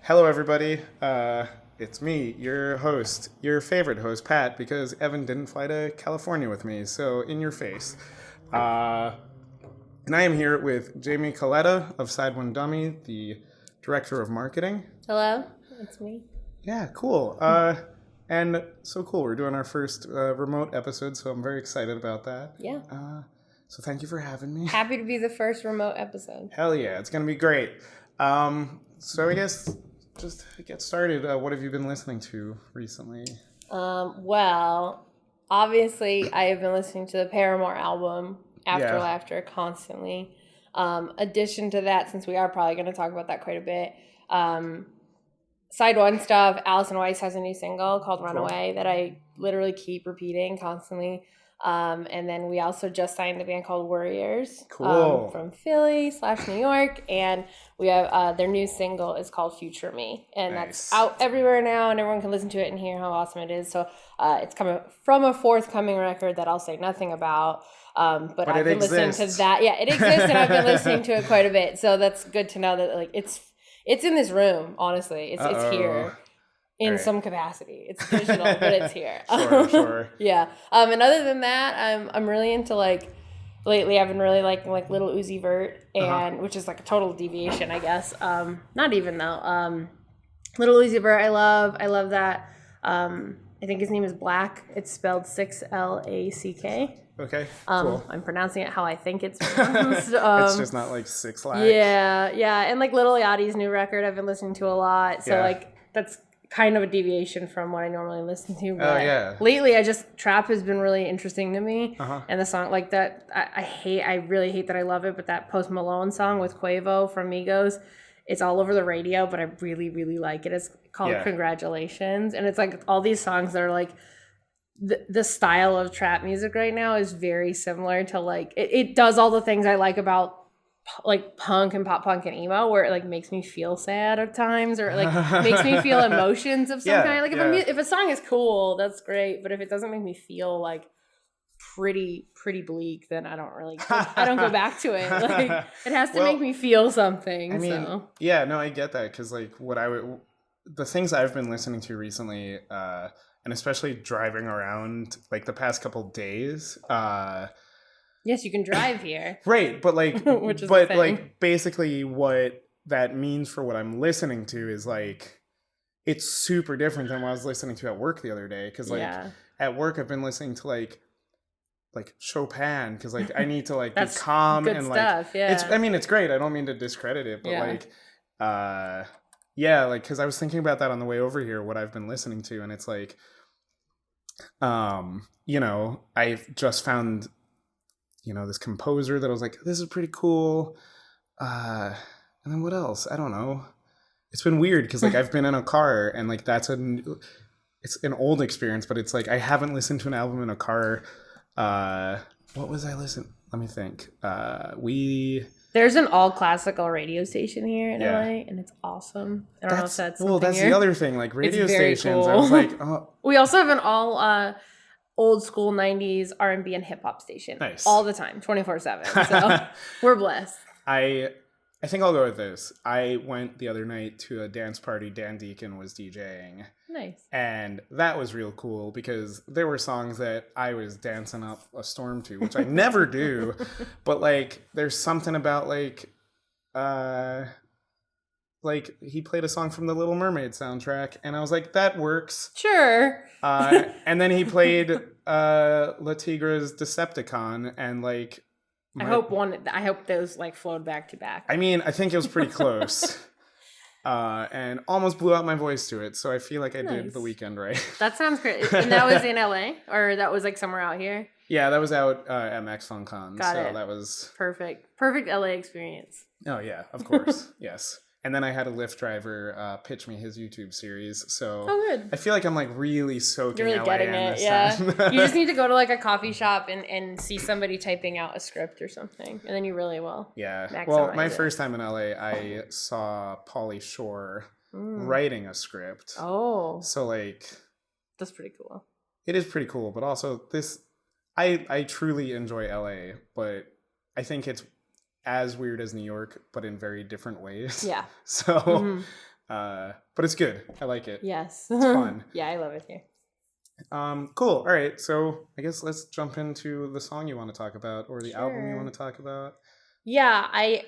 Hello, everybody. It's me, your host, your favorite host, Pat, because Evan didn't fly to California with me, so in your face. And I am here with Jamie Coletta of Side One Dummy, the director of marketing. Hello, it's me. Yeah, cool. And so cool. We're doing our first remote episode, so I'm very excited about that. Yeah. So thank you for having me. Happy to be the first remote episode. Hell yeah, it's going to be great. So I guess just to get started, what have you been listening to recently? Well, obviously, I have been listening to the Paramore album, After Laughter, constantly. Addition to that, since we are probably going to talk about that quite a bit, Side One stuff, Alison Weiss has a new single called Runaway that I literally keep repeating constantly. And then we also just signed a band called Worriers. Cool. From Philly / New York. And we have their new single is called Future Me. And Nice. That's out everywhere now, and everyone can listen to it and hear how awesome it is. So it's coming from a forthcoming record that I'll say nothing about. But I've been listening to that. Yeah, it exists, and I've been listening to it quite a bit. So that's good to know that like it's in this room, honestly. It's here. In some capacity. It's digital, but it's here. Sure. Yeah. And other than that, I'm really into lately I've been really liking Little Uzi Vert and which is like a total deviation, I guess. Not even though. Little Uzi Vert I love that. I think his name is Black. It's spelled 6LACK. Okay. Cool. I'm pronouncing it how I think it's pronounced. It's just not like 6 lakh. Yeah. And Lil Yachty's new record I've been listening to a lot. So that's kind of a deviation from what I normally listen to. But lately, trap has been really interesting to me. And the song like that, I really hate that I love it, but that Post Malone song with Quavo from Migos, it's all over the radio, but I really, really like it. It's called Congratulations. And it's like all these songs that are like, the style of trap music right now is very similar to like, it does all the things I like about like punk and pop punk and emo, where it like makes me feel sad at times, or like makes me feel emotions of some kind. Like if a song is cool, that's great, but if it doesn't make me feel like pretty bleak, then I don't go back to it. Like it has to make me feel something. I mean, I get that, because like the things I've been listening to recently, and especially driving around like the past couple days, yes, you can drive here. Right, but like, which is like basically what that means for what I'm listening to is like, it's super different than what I was listening to at work the other day. Because like at work, I've been listening to like Chopin, because like I need to like be calm good and stuff, like it's great. I don't mean to discredit it, but like because I was thinking about that on the way over here, what I've been listening to, and it's like, I've just found this composer that I was like, this is pretty cool. And then what else? I don't know. It's been weird because like I've been in a car, and like it's an old experience, but it's like I haven't listened to an album in a car. What was I listening? Let me think. There's an all classical radio station here in LA, and it's awesome. I don't know if that's the other thing. Like radio stations, cool. I was like, oh. We also have an all old school 90s R&B and hip hop station. Nice. All the time, 24/7. So we're blessed. I think I'll go with this. I went the other night to a dance party Dan Deacon was DJing. Nice. And that was real cool, because there were songs that I was dancing up a storm to, which I never do. But like there's something about like he played a song from the Little Mermaid soundtrack, and I was like, that works. Sure. And then he played La Tigra's Decepticon, and like I hope those like flowed back to back. I mean, I think it was pretty close. And almost blew out my voice to it, so I feel like I did the weekend right. That sounds great. And that was in LA, or that was like somewhere out here? Yeah, that was out at Max Fun Con. Got it. That was perfect LA experience. Oh yeah, of course. Yes. And then I had a Lyft driver pitch me his YouTube series. So good. I feel like I'm like really soaking. You're really getting it. Yeah. You just need to go to like a coffee shop and see somebody typing out a script or something, and then you really will. Yeah. Well, my first time in LA, I saw Pauly Shore writing a script. Oh. So like, that's pretty cool. It is pretty cool, but also I truly enjoy LA, but I think it's as weird as New York, but in very different ways. Yeah. So But it's good. I like it. Yes. It's fun. Yeah, I love it too. Cool. All right. So I guess let's jump into the song you want to talk about, or the album you want to talk about. Yeah, I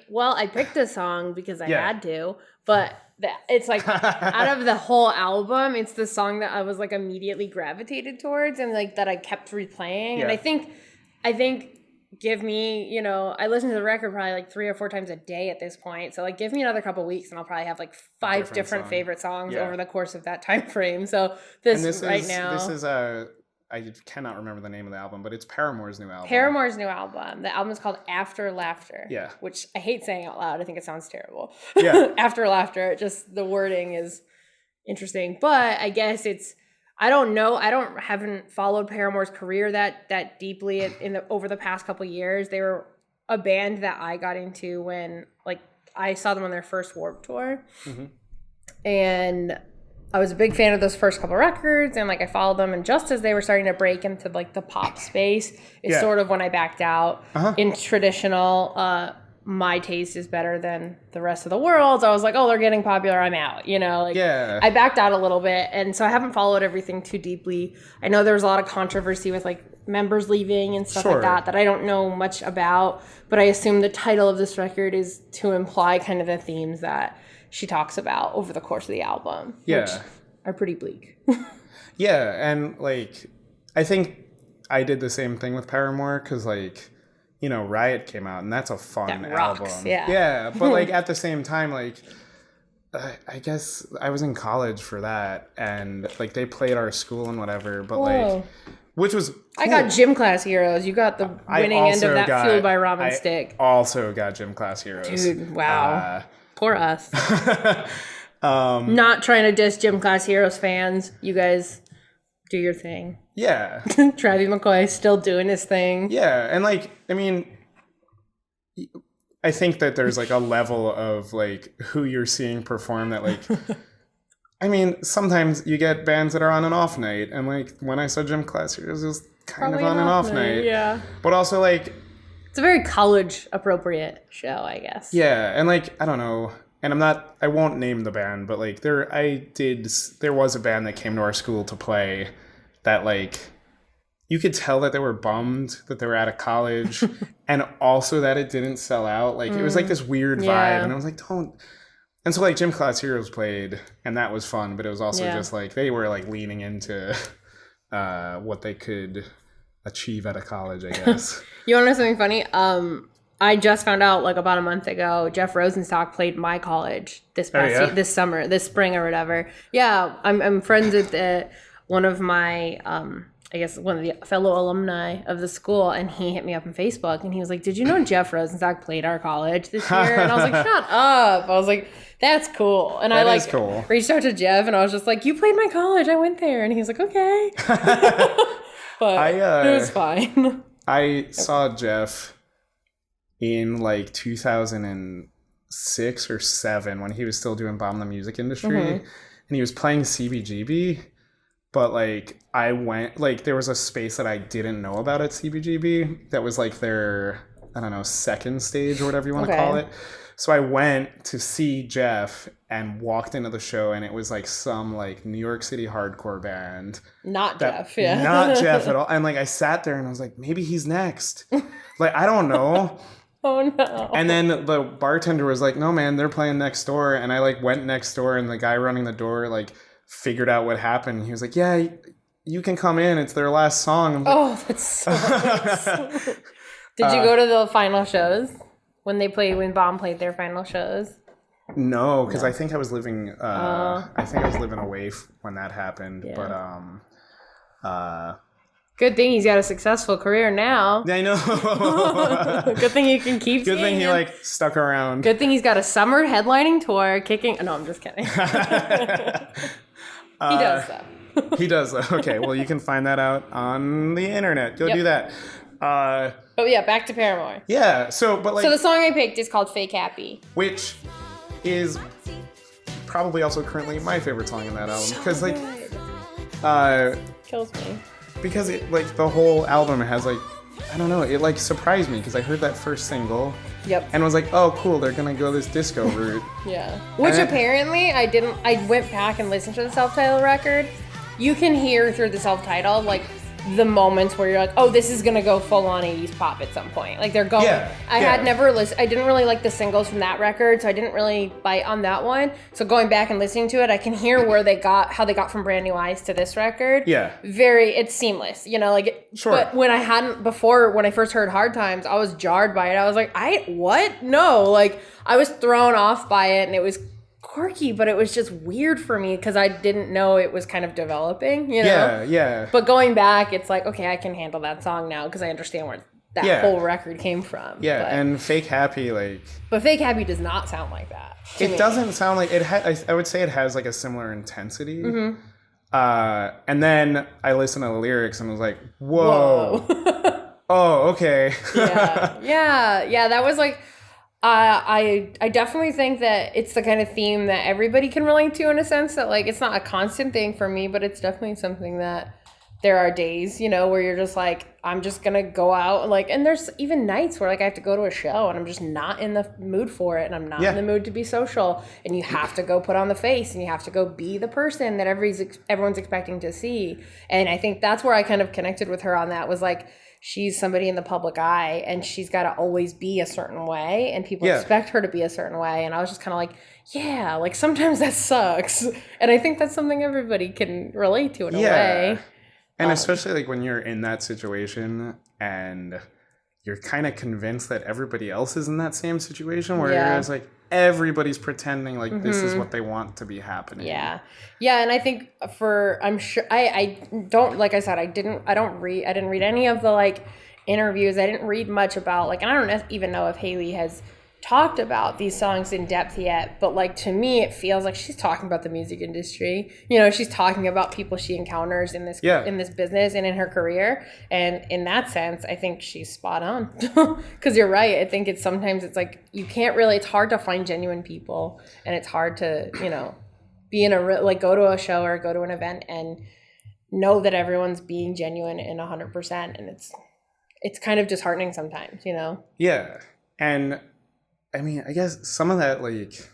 picked a song because I had to, but it's like out of the whole album, it's the song that I was like immediately gravitated towards and like that I kept replaying. Yeah. And I think give me, I listen to the record probably like 3 or 4 times a day at this point. So like give me another couple weeks and I'll probably have like 5 different favorite songs over the course of that time frame. So this is I cannot remember the name of the album, but it's Paramore's new album. Paramore's new album. The album is called After Laughter. Yeah. Which I hate saying out loud. I think it sounds terrible. Yeah. After Laughter. Just the wording is interesting. But I guess I don't know. Haven't followed Paramore's career that deeply over the past couple years. They were a band that I got into when like I saw them on their first Warped Tour. Mm-hmm. And I was a big fan of those first couple records, and like I followed them, and just as they were starting to break into like the pop space, it's sort of when I backed out. In traditional, my taste is better than the rest of the world. So I was like, oh, they're getting popular, I'm out. I backed out a little bit, and so I haven't followed everything too deeply. I know there was a lot of controversy with like members leaving and stuff like that I don't know much about, but I assume the title of this record is to imply kind of the themes that she talks about over the course of the album, which are pretty bleak. And like, I think I did the same thing with Paramore because like, Riot came out and that's a fun album. Yeah, but like at the same time, like, I guess I was in college for that and like they played our school and whatever, but like, which was cool. I got Gym Class Heroes. You got the winning end of that Fueled by Ramen Stick. Also got Gym Class Heroes. Dude, wow. Poor us. Not trying to diss Gym Class Heroes fans. You guys do your thing. Yeah. Travis McCoy still doing his thing. Yeah. And like, I mean, I think that there's like a level of like who you're seeing perform that like, I mean, sometimes you get bands that are on an off night. And like when I saw Gym Class Heroes, it was kind of on an off night. Yeah. But also like, it's a very college appropriate show, I guess. Yeah, and like I don't know, and I won't name the band, but like there was a band that came to our school to play that like you could tell that they were bummed that they were out of college and also that it didn't sell out. Like it was like this weird vibe and I was like, don't. And so like Gym Class Heroes played and that was fun, but it was also just like they were like leaning into what they could achieve at a college, I guess. You want to know something funny? I just found out like about a month ago, Jeff Rosenstock played my college this spring or whatever. Yeah, I'm friends with one of my, I guess one of the fellow alumni of the school, and he hit me up on Facebook, and he was like, "Did you know Jeff Rosenstock played our college this year?" And I was like, "Shut up!" I was like, "That's cool." And I cool. Reached out to Jeff, and I was just like, "You played my college. I went there," and he was like, "Okay." But it was fine. I saw Jeff in like 2006 or 7 when he was still doing Bomb the Music Industry, and he was playing CBGB. But like I went, like there was a space that I didn't know about at CBGB that was like their, I don't know, second stage or whatever you want to call it. So I went to see Jeff and walked into the show, and it was like some like New York City hardcore band. Not Jeff at all. And like I sat there and I was like, maybe he's next. Like I don't know. Oh no. And then the bartender was like, no man, they're playing next door. And I like went next door, and the guy running the door like figured out what happened. He was like, yeah, you can come in. It's their last song. Like, that's so nice. Did you go to the final shows? When Bomb played their final shows? No, because I think I was living away when that happened. Yeah. But good thing he's got a successful career now. I know. Good thing you can keep. Good thing he like stuck around. Good thing he's got a summer headlining tour kicking. No, I'm just kidding. He does though. He does though. Okay, well you can find that out on the internet. Go do that. But yeah, back to Paramore. Yeah, so the song I picked is called Fake Happy. Which is probably also currently my favorite song in that album. Because kills me. Because it like the whole album has like I don't know, it like surprised me because I heard that first single. Yep. And was like, oh, cool, they're gonna go this disco route. Yeah. Which apparently I went back and listened to the self-titled record. You can hear through the self-titled, like, the moments where you're like, oh, this is gonna go full on 80s pop at some point. Like, they're going. I didn't really like the singles from that record, so I didn't really bite on that one. So going back and listening to it, I can hear how they got from Brand New Eyes to this record. Yeah. It's seamless, you know, like, sure. But when I first heard Hard Times, I was jarred by it. I was like, what? No, like, I was thrown off by it, and it was quirky, but it was just weird for me because I didn't know it was kind of developing, you know? Yeah. But going back, it's like, okay, I can handle that song now because I understand where that whole record came from. Yeah, and Fake Happy, like... But Fake Happy does not sound like that. It doesn't sound like... I would say it has, like, a similar intensity. Mm-hmm. And then I listened to the lyrics and was like, whoa. Oh, okay. Yeah, that was like... I definitely think that it's the kind of theme that everybody can relate to in a sense that, like, it's not a constant thing for me, but it's definitely something that there are days, you know, where you're just like, I'm just gonna go out, like, and there's even nights where, like, I have to go to a show and I'm just not in the mood for it, and I'm not in the mood to be social, and you have to go put on the face and you have to go be the person that everyone's expecting to see. And I think that's where I kind of connected with her on that, was like, she's somebody in the public eye and she's got to always be a certain way and people expect her to be a certain way. And I was just kind of like, yeah, like sometimes that sucks. And I think that's something everybody can relate to in a way. And especially like when you're in that situation and you're kind of convinced that everybody else is in that same situation where you're just like, everybody's pretending like this is what they want to be happening. Yeah. And I think I'm sure I don't, like I said, I didn't read any of the like interviews. I didn't read much about, like, and I don't even know if Hayley has talked about these songs in depth yet, but like to me it feels like she's talking about the music industry. You know, she's talking about people she encounters in this business and in her career, and in that sense I think she's spot on. Because you're right, I think sometimes it's like you can't really, it's hard to find genuine people, and it's hard to, you know, be in like go to a show or go to an event and know that everyone's being genuine and 100%, and it's kind of disheartening sometimes, you know. And I mean, I guess some of that, like,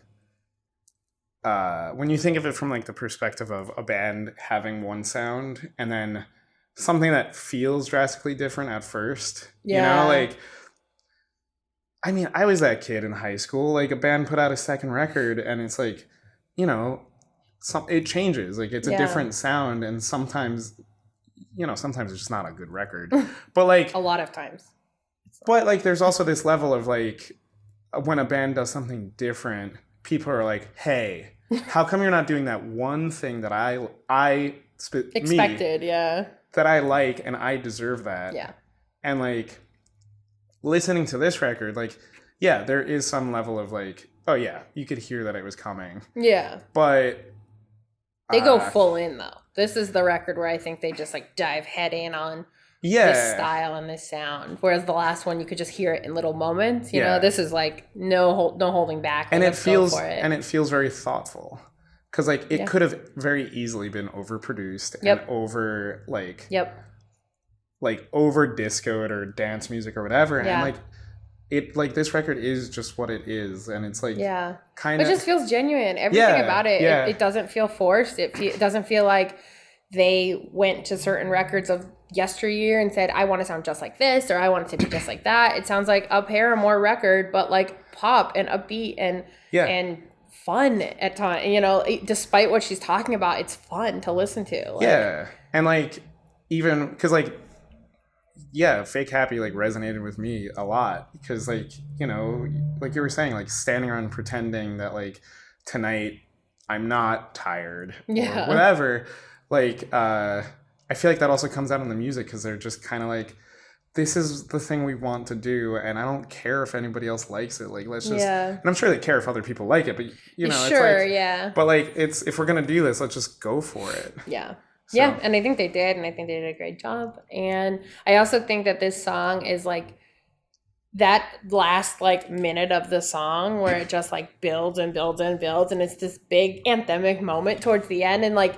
when you think of it from, like, the perspective of a band having one sound and then something that feels drastically different at first, you know, like, I mean, I was that kid in high school, like, a band put out a second record and it's like, you know, it changes, like, it's a different sound, and sometimes, you know, sometimes it's just not a good record, but, like... a lot of times. But, like, there's also this level of, like... when a band does something different, people are like, hey, how come you're not doing that one thing that I expected, that I like and I deserve that? Yeah. And like listening to this record, like, yeah, there is some level of like, oh yeah, you could hear that it was coming. Yeah. But they go full in though. This is the record where I think they just like dive head in on this style and this sound, whereas the last one you could just hear it in little moments, you know. This is like no holding back, and it feels very thoughtful, because like it could have very easily been overproduced and over like over discoed or dance music or whatever, and like it, like, this record is just what it is, and it's like kind of, it just feels genuine. Everything about it, it doesn't feel forced. It doesn't feel like they went to certain records of yesteryear and said, I want to sound just like this, or I want it to be just like that. It sounds like a Paramore record, but like pop and upbeat and fun at times, you know, despite what she's talking about, it's fun to listen to. Like, and like, even because like, Fake Happy like resonated with me a lot, because like, you know, like you were saying, like standing around pretending that like tonight I'm not tired or whatever. Like, I feel like that also comes out in the music, because they're just kind of like, this is the thing we want to do, and I don't care if anybody else likes it. Like, let's just, and I'm sure they care if other people like it, but you know, it's like, but like, it's, if we're gonna do this, let's just go for it. So. Yeah, and I think they did, and I think they did a great job. And I also think that this song is like that last like minute of the song where it just like builds and builds and builds, and it's this big anthemic moment towards the end, and like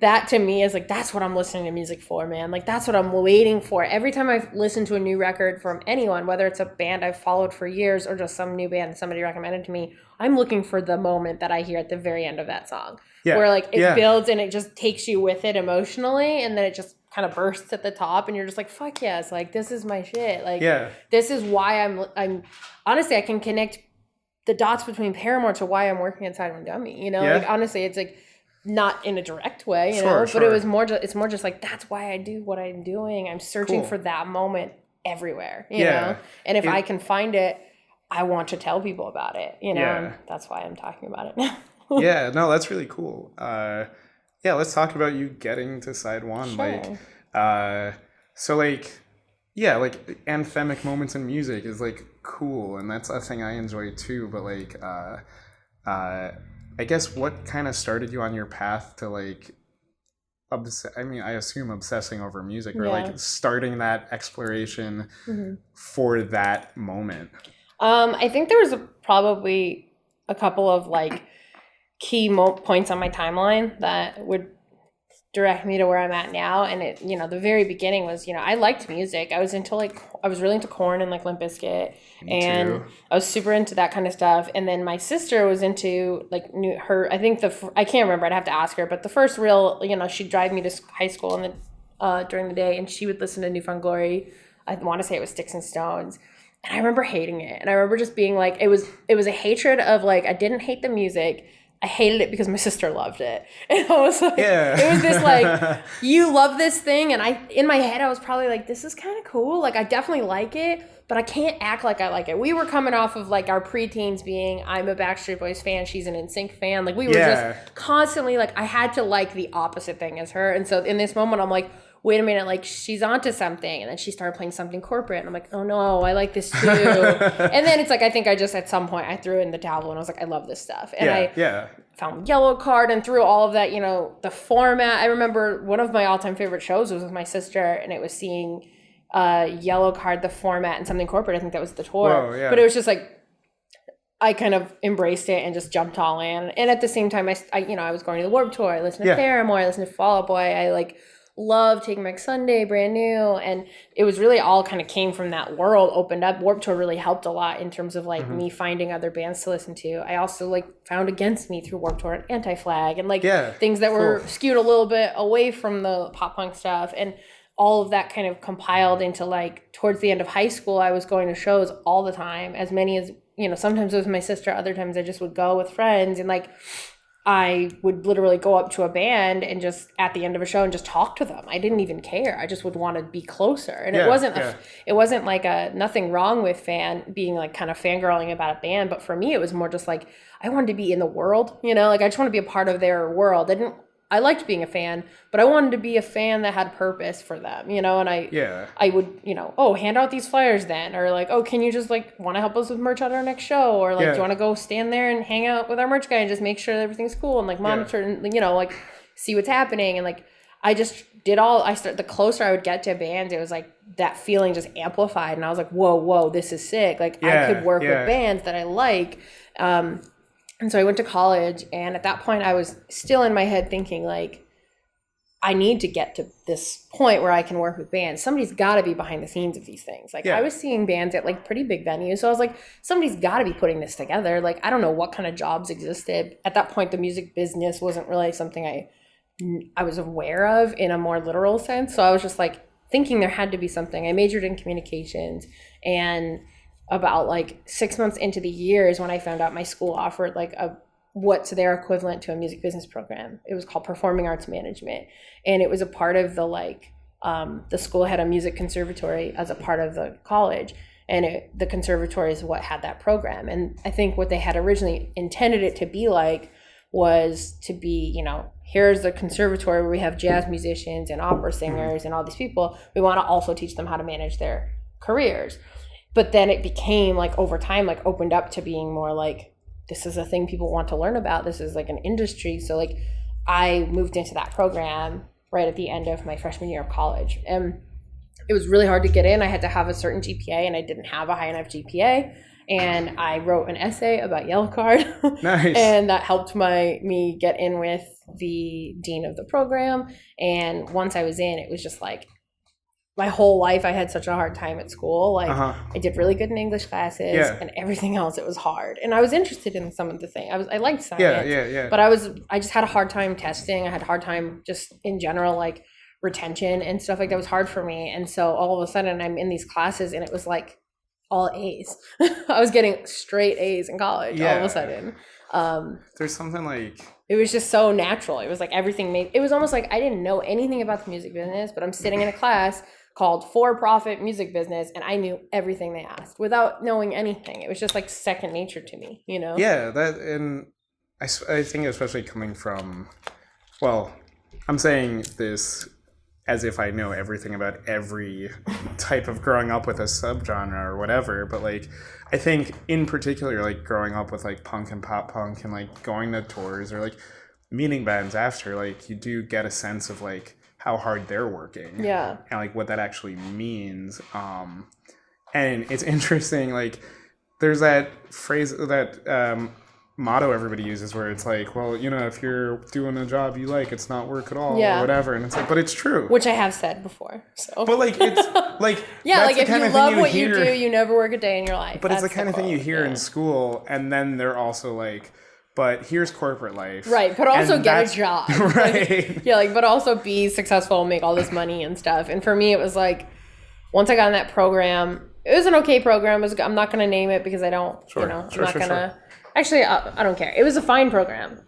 that to me is like, that's what I'm listening to music for, man. Like, that's what I'm waiting for. Every time I listen to a new record from anyone, whether it's a band I've followed for years or just some new band somebody recommended to me, I'm looking for the moment that I hear at the very end of that song. Yeah. Where like it builds and it just takes you with it emotionally, and then it just kind of bursts at the top and you're just like, fuck yes, like this is my shit. Like this is why I'm honestly, I can connect the dots between Paramore to why I'm working inside of Dummy. You know, like honestly, it's like not in a direct way, you know, but it was more it's more just like, that's why I do what I'm doing. I'm searching for that moment everywhere, you know, and if I can find it, I want to tell people about it, you know, and that's why I'm talking about it now. Yeah, no, that's really cool. Let's talk about you getting to side one. Sure. Like, so like, yeah, like anthemic moments in music is like cool, and that's a thing I enjoy too. But like, I guess what kind of started you on your path to like, I assume obsessing over music, or like starting that exploration for that moment. I think there was probably a couple of like key points on my timeline that would direct me to where I'm at now. And it, you know, the very beginning was, you know, I liked music. I was really into Korn and like Limp Bizkit, and I was super into that kind of stuff. And then my sister was into like I can't remember, I'd have to ask her, but the first real, you know, she'd drive me to high school during the day, and she would listen to New Found Glory. I want to say it was Sticks and Stones. And I remember hating it. And I remember just being like, it was a hatred of like, I didn't hate the music. I hated it because my sister loved it. And I was like, it was this like, you love this thing. And in my head, I was probably like, this is kind of cool. Like, I definitely like it, but I can't act like I like it. We were coming off of like our preteens being, I'm a Backstreet Boys fan, she's an NSYNC fan. Like, we were just constantly like, I had to like the opposite thing as her. And so in this moment, I'm like, wait a minute, like she's onto something. And then she started playing something corporate. And I'm like, oh no, I like this too. And then it's like, I think I just, at some point I threw in the towel and I was like, I love this stuff. And I found Yellow Card and through all of that, you know, the format. I remember one of my all-time favorite shows was with my sister, and it was seeing Yellow Card, the format, and something corporate. I think that was the tour. Whoa, yeah. But it was just like, I kind of embraced it and just jumped all in. And at the same time, I was going to the Warped Tour. I listened to Paramore. I listened to Fall Out Boy. I like love Take Back Sunday, Brand New, and it was really all kind of came from that world, opened up. Warped Tour really helped a lot in terms of like me finding other bands to listen to. I also like found Against Me through Warped Tour and Anti-Flag, and like things that were skewed a little bit away from the pop punk stuff, and all of that kind of compiled into like towards the end of high school, I was going to shows all the time, as many as, you know, sometimes it was my sister, other times I just would go with friends, and like I would literally go up to a band and just at the end of a show and just talk to them. I didn't even care. I just would want to be closer. And it wasn't like nothing wrong with being like kind of fangirling about a band. But for me, it was more just like, I wanted to be in the world, you know, like I just want to be a part of their world. I liked being a fan, but I wanted to be a fan that had purpose for them, you know, and I would, you know, hand out these flyers then, or like, can you just like want to help us with merch at our next show? Or like, do you want to go stand there and hang out with our merch guy and just make sure that everything's cool and like monitor and, you know, like see what's happening. And like, I just did the closer I would get to bands, it was like that feeling just amplified. And I was like, whoa, this is sick. Like I could work with bands that I like. And so I went to college, and at that point I was still in my head thinking like, I need to get to this point where I can work with bands. Somebody's got to be behind the scenes of these things. Like I was seeing bands at like pretty big venues. So I was like, somebody's got to be putting this together. Like, I don't know what kind of jobs existed. At that point, the music business wasn't really something I was aware of in a more literal sense. So I was just like thinking there had to be something. I majored in communications, and about like 6 months into the year is when I found out my school offered like what's their equivalent to a music business program. It was called Performing Arts Management. And it was a part of the school had a music conservatory as a part of the college. And the conservatory is what had that program. And I think what they had originally intended it to be like was to be, you know, here's the conservatory where we have jazz musicians and opera singers and all these people. We want to also teach them how to manage their careers. But then it became like over time, like opened up to being more like, this is a thing people want to learn about. This is like an industry. So like I moved into that program right at the end of my freshman year of college. And it was really hard to get in. I had to have a certain GPA, and I didn't have a high enough GPA. and I wrote an essay about Yellow Card. Nice. And that helped me get in with the dean of the program. And once I was in, it was just like, my whole life I had such a hard time at school. Like I did really good in English classes and everything else it was hard. And I was interested in some of the things. I liked science. But I just had a hard time testing. I had a hard time just in general, like retention and stuff like that was hard for me. And so all of a sudden I'm in these classes and it was like all A's. I was getting straight A's in college all of a sudden. There's something like, it was just so natural. It was like it was almost like I didn't know anything about the music business, but I'm sitting in a class called For-Profit Music Business, and I knew everything they asked without knowing anything. It was just like second nature to me, you know? Yeah, and I think especially coming from, well, I'm saying this as if I know everything about every type of growing up with a subgenre or whatever, but like, I think in particular, like growing up with like punk and pop punk and like going to tours or like meeting bands after, like you do get a sense of like how hard they're working. Yeah. And like what that actually means. And it's interesting, like there's that phrase, that motto everybody uses where it's like, well, you know, if you're doing a job you like, it's not work at all or whatever. And it's like, but it's true. Which I have said before. So. But like, it's like, yeah, like if you love what you do, you never work a day in your life. But it's the kind of thing you hear in school. And then they're also like, but here's corporate life. Right, but also get a job. Right. Like, yeah, like, but also be successful, make all this money and stuff. And for me, it was like, once I got in that program, it was an okay program. I'm not going to name it because I don't, I'm not going to. Actually, I don't care. It was a fine program.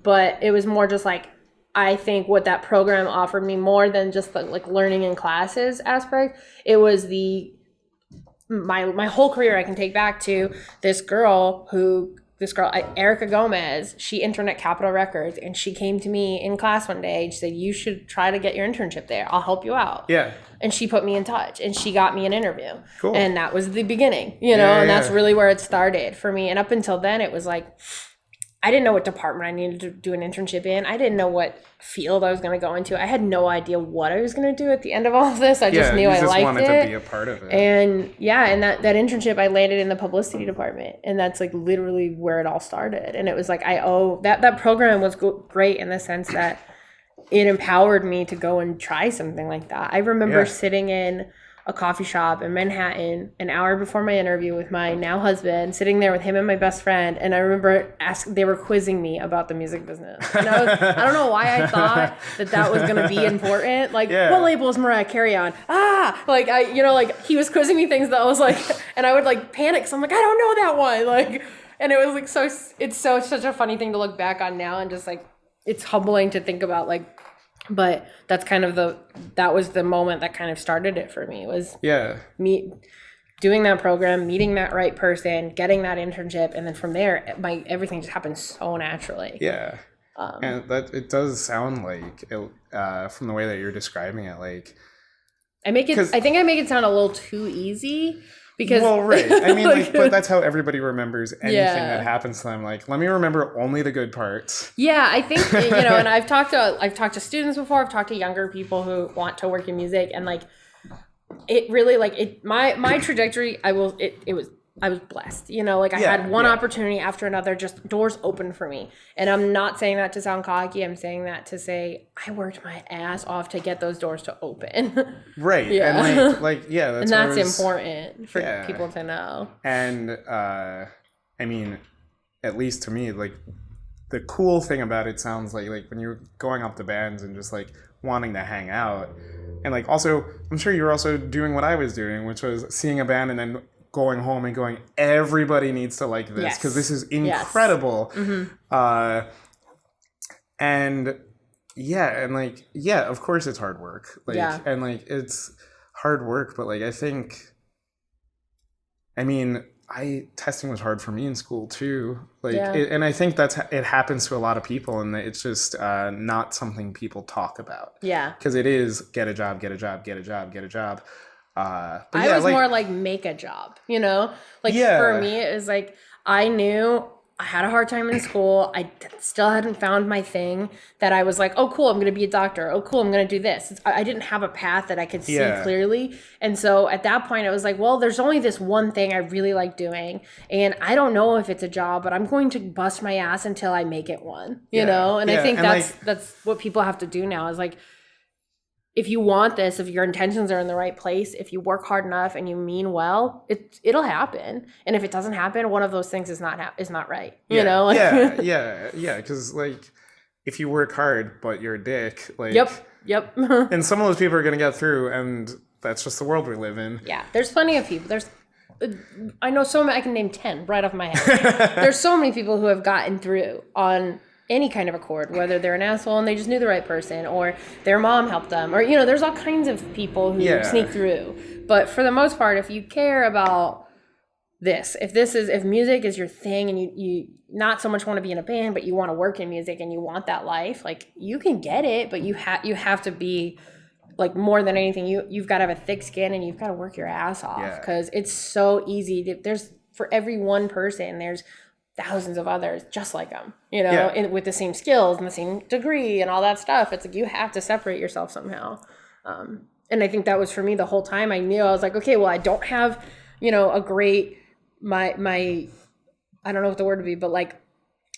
But it was more just like, I think what that program offered me more than just the like learning in classes aspect. It was my whole career I can take back to this girl, Erica Gomez. She interned at Capitol Records, and she came to me in class one day and she said, you should try to get your internship there. I'll help you out. Yeah. And she put me in touch and she got me an interview. Cool. And that was the beginning, and that's really where it started for me. And up until then, it was like, I didn't know what department I needed to do an internship in. I didn't know what field I was going to go into. I had no idea what I was going to do at the end of all of this. I just knew I liked it. You just wanted to be a part of it. And and that internship, I landed in the publicity department. And that's like literally where it all started. And it was like, that program was great in the sense that it empowered me to go and try something like that. I remember sitting in a coffee shop in Manhattan an hour before my interview with my now husband, sitting there with him and my best friend. And I remember they were quizzing me about the music business. And I don't know why I thought that was going to be important. Like, what label is Mariah Carey on? Like he was quizzing me things that I was like, and I would like panic. So I'm like, I don't know that one. Like, and it was like, such a funny thing to look back on now. And just like, it's humbling to think about, like, but that's kind of that was the moment that kind of started it for me, was me doing that program, meeting that right person, getting that internship. And then from there, everything just happened so naturally. Yeah. And that it does sound like from the way that you're describing it, like I think I make it sound a little too easy. Because, well, right. I mean, like, but that's how everybody remembers anything that happens to them. Like, let me remember only the good parts. Yeah, I think, and I've talked to students before. I've talked to younger people who want to work in music, and like, it really, like, my trajectory, I was blessed, I had one opportunity after another, just doors open for me. And I'm not saying that to sound cocky. I'm saying that to say I worked my ass off to get those doors to open. Right. Yeah. And that's important for people to know. And, I mean, at least to me, like, the cool thing about it sounds like when you're going up to bands and just like wanting to hang out, and like, also, I'm sure you're also doing what I was doing, which was seeing a band and then going home and going, everybody needs to like this because this is incredible. Yes. And of course it's hard work. And like, it's hard work, but like, I think, testing was hard for me in school too. And I think it happens to a lot of people, and it's just not something people talk about. Yeah. Because it is get a job, get a job, get a job, get a job. I was more like make a job, For me, it was like, I knew I had a hard time in school. I still hadn't found my thing that I was like, oh, cool, I'm going to be a doctor. Oh, cool, I'm going to do this. I didn't have a path that I could see clearly. And so at that point, I was like, well, there's only this one thing I really like doing. And I don't know if it's a job, but I'm going to bust my ass until I make it one, you know? And I think that's what people have to do now is like, if you want this, if your intentions are in the right place, if you work hard enough and you mean well, it'll happen. And if it doesn't happen, one of those things is not right. You know? Like, yeah. Because like, if you work hard but you're a dick, like, yep. And some of those people are gonna get through, and that's just the world we live in. Yeah, there's plenty of people. I know so many. I can name 10 right off my head. There's so many people who have gotten through on any kind of accord, whether they're an asshole and they just knew the right person, or their mom helped them, or, you know, there's all kinds of people who sneak through. But for the most part, if you care about this, if music is your thing and you not so much want to be in a band, but you want to work in music and you want that life, like, you can get it, but you have to be, like, more than anything, you've got to have a thick skin and you've got to work your ass off, because it's so easy. There's, for every one person, there's thousands of others just like them, you know, with the same skills and the same degree and all that stuff. It's like, you have to separate yourself somehow. And I think that was for me the whole time. I knew, I was like, okay, well, I don't have, you know, a great, my, I don't know what the word would be, but like,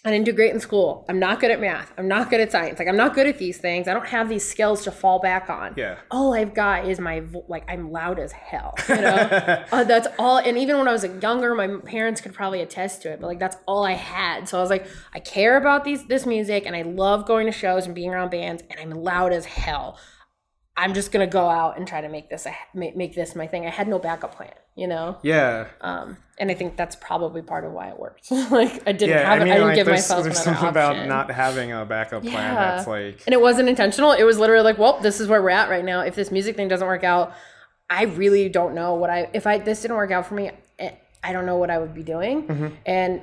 I didn't do great in school. I'm not good at math. I'm not good at science. Like, I'm not good at these things. I don't have these skills to fall back on. Yeah. All I've got is I'm loud as hell, you know? That's all. And even when I was younger, my parents could probably attest to it, but like, that's all I had. So I was like, I care about this music, and I love going to shows and being around bands, and I'm loud as hell. I'm just going to go out and try to make this my thing. I had no backup plan, you know? Yeah. And I think that's probably part of why it worked. Like, I didn't give myself another there's something option. about not having a backup plan that's like... And it wasn't intentional. It was literally like, well, this is where we're at right now. If this music thing doesn't work out, I really don't know if this didn't work out for me, I don't know what I would be doing. Mm-hmm. And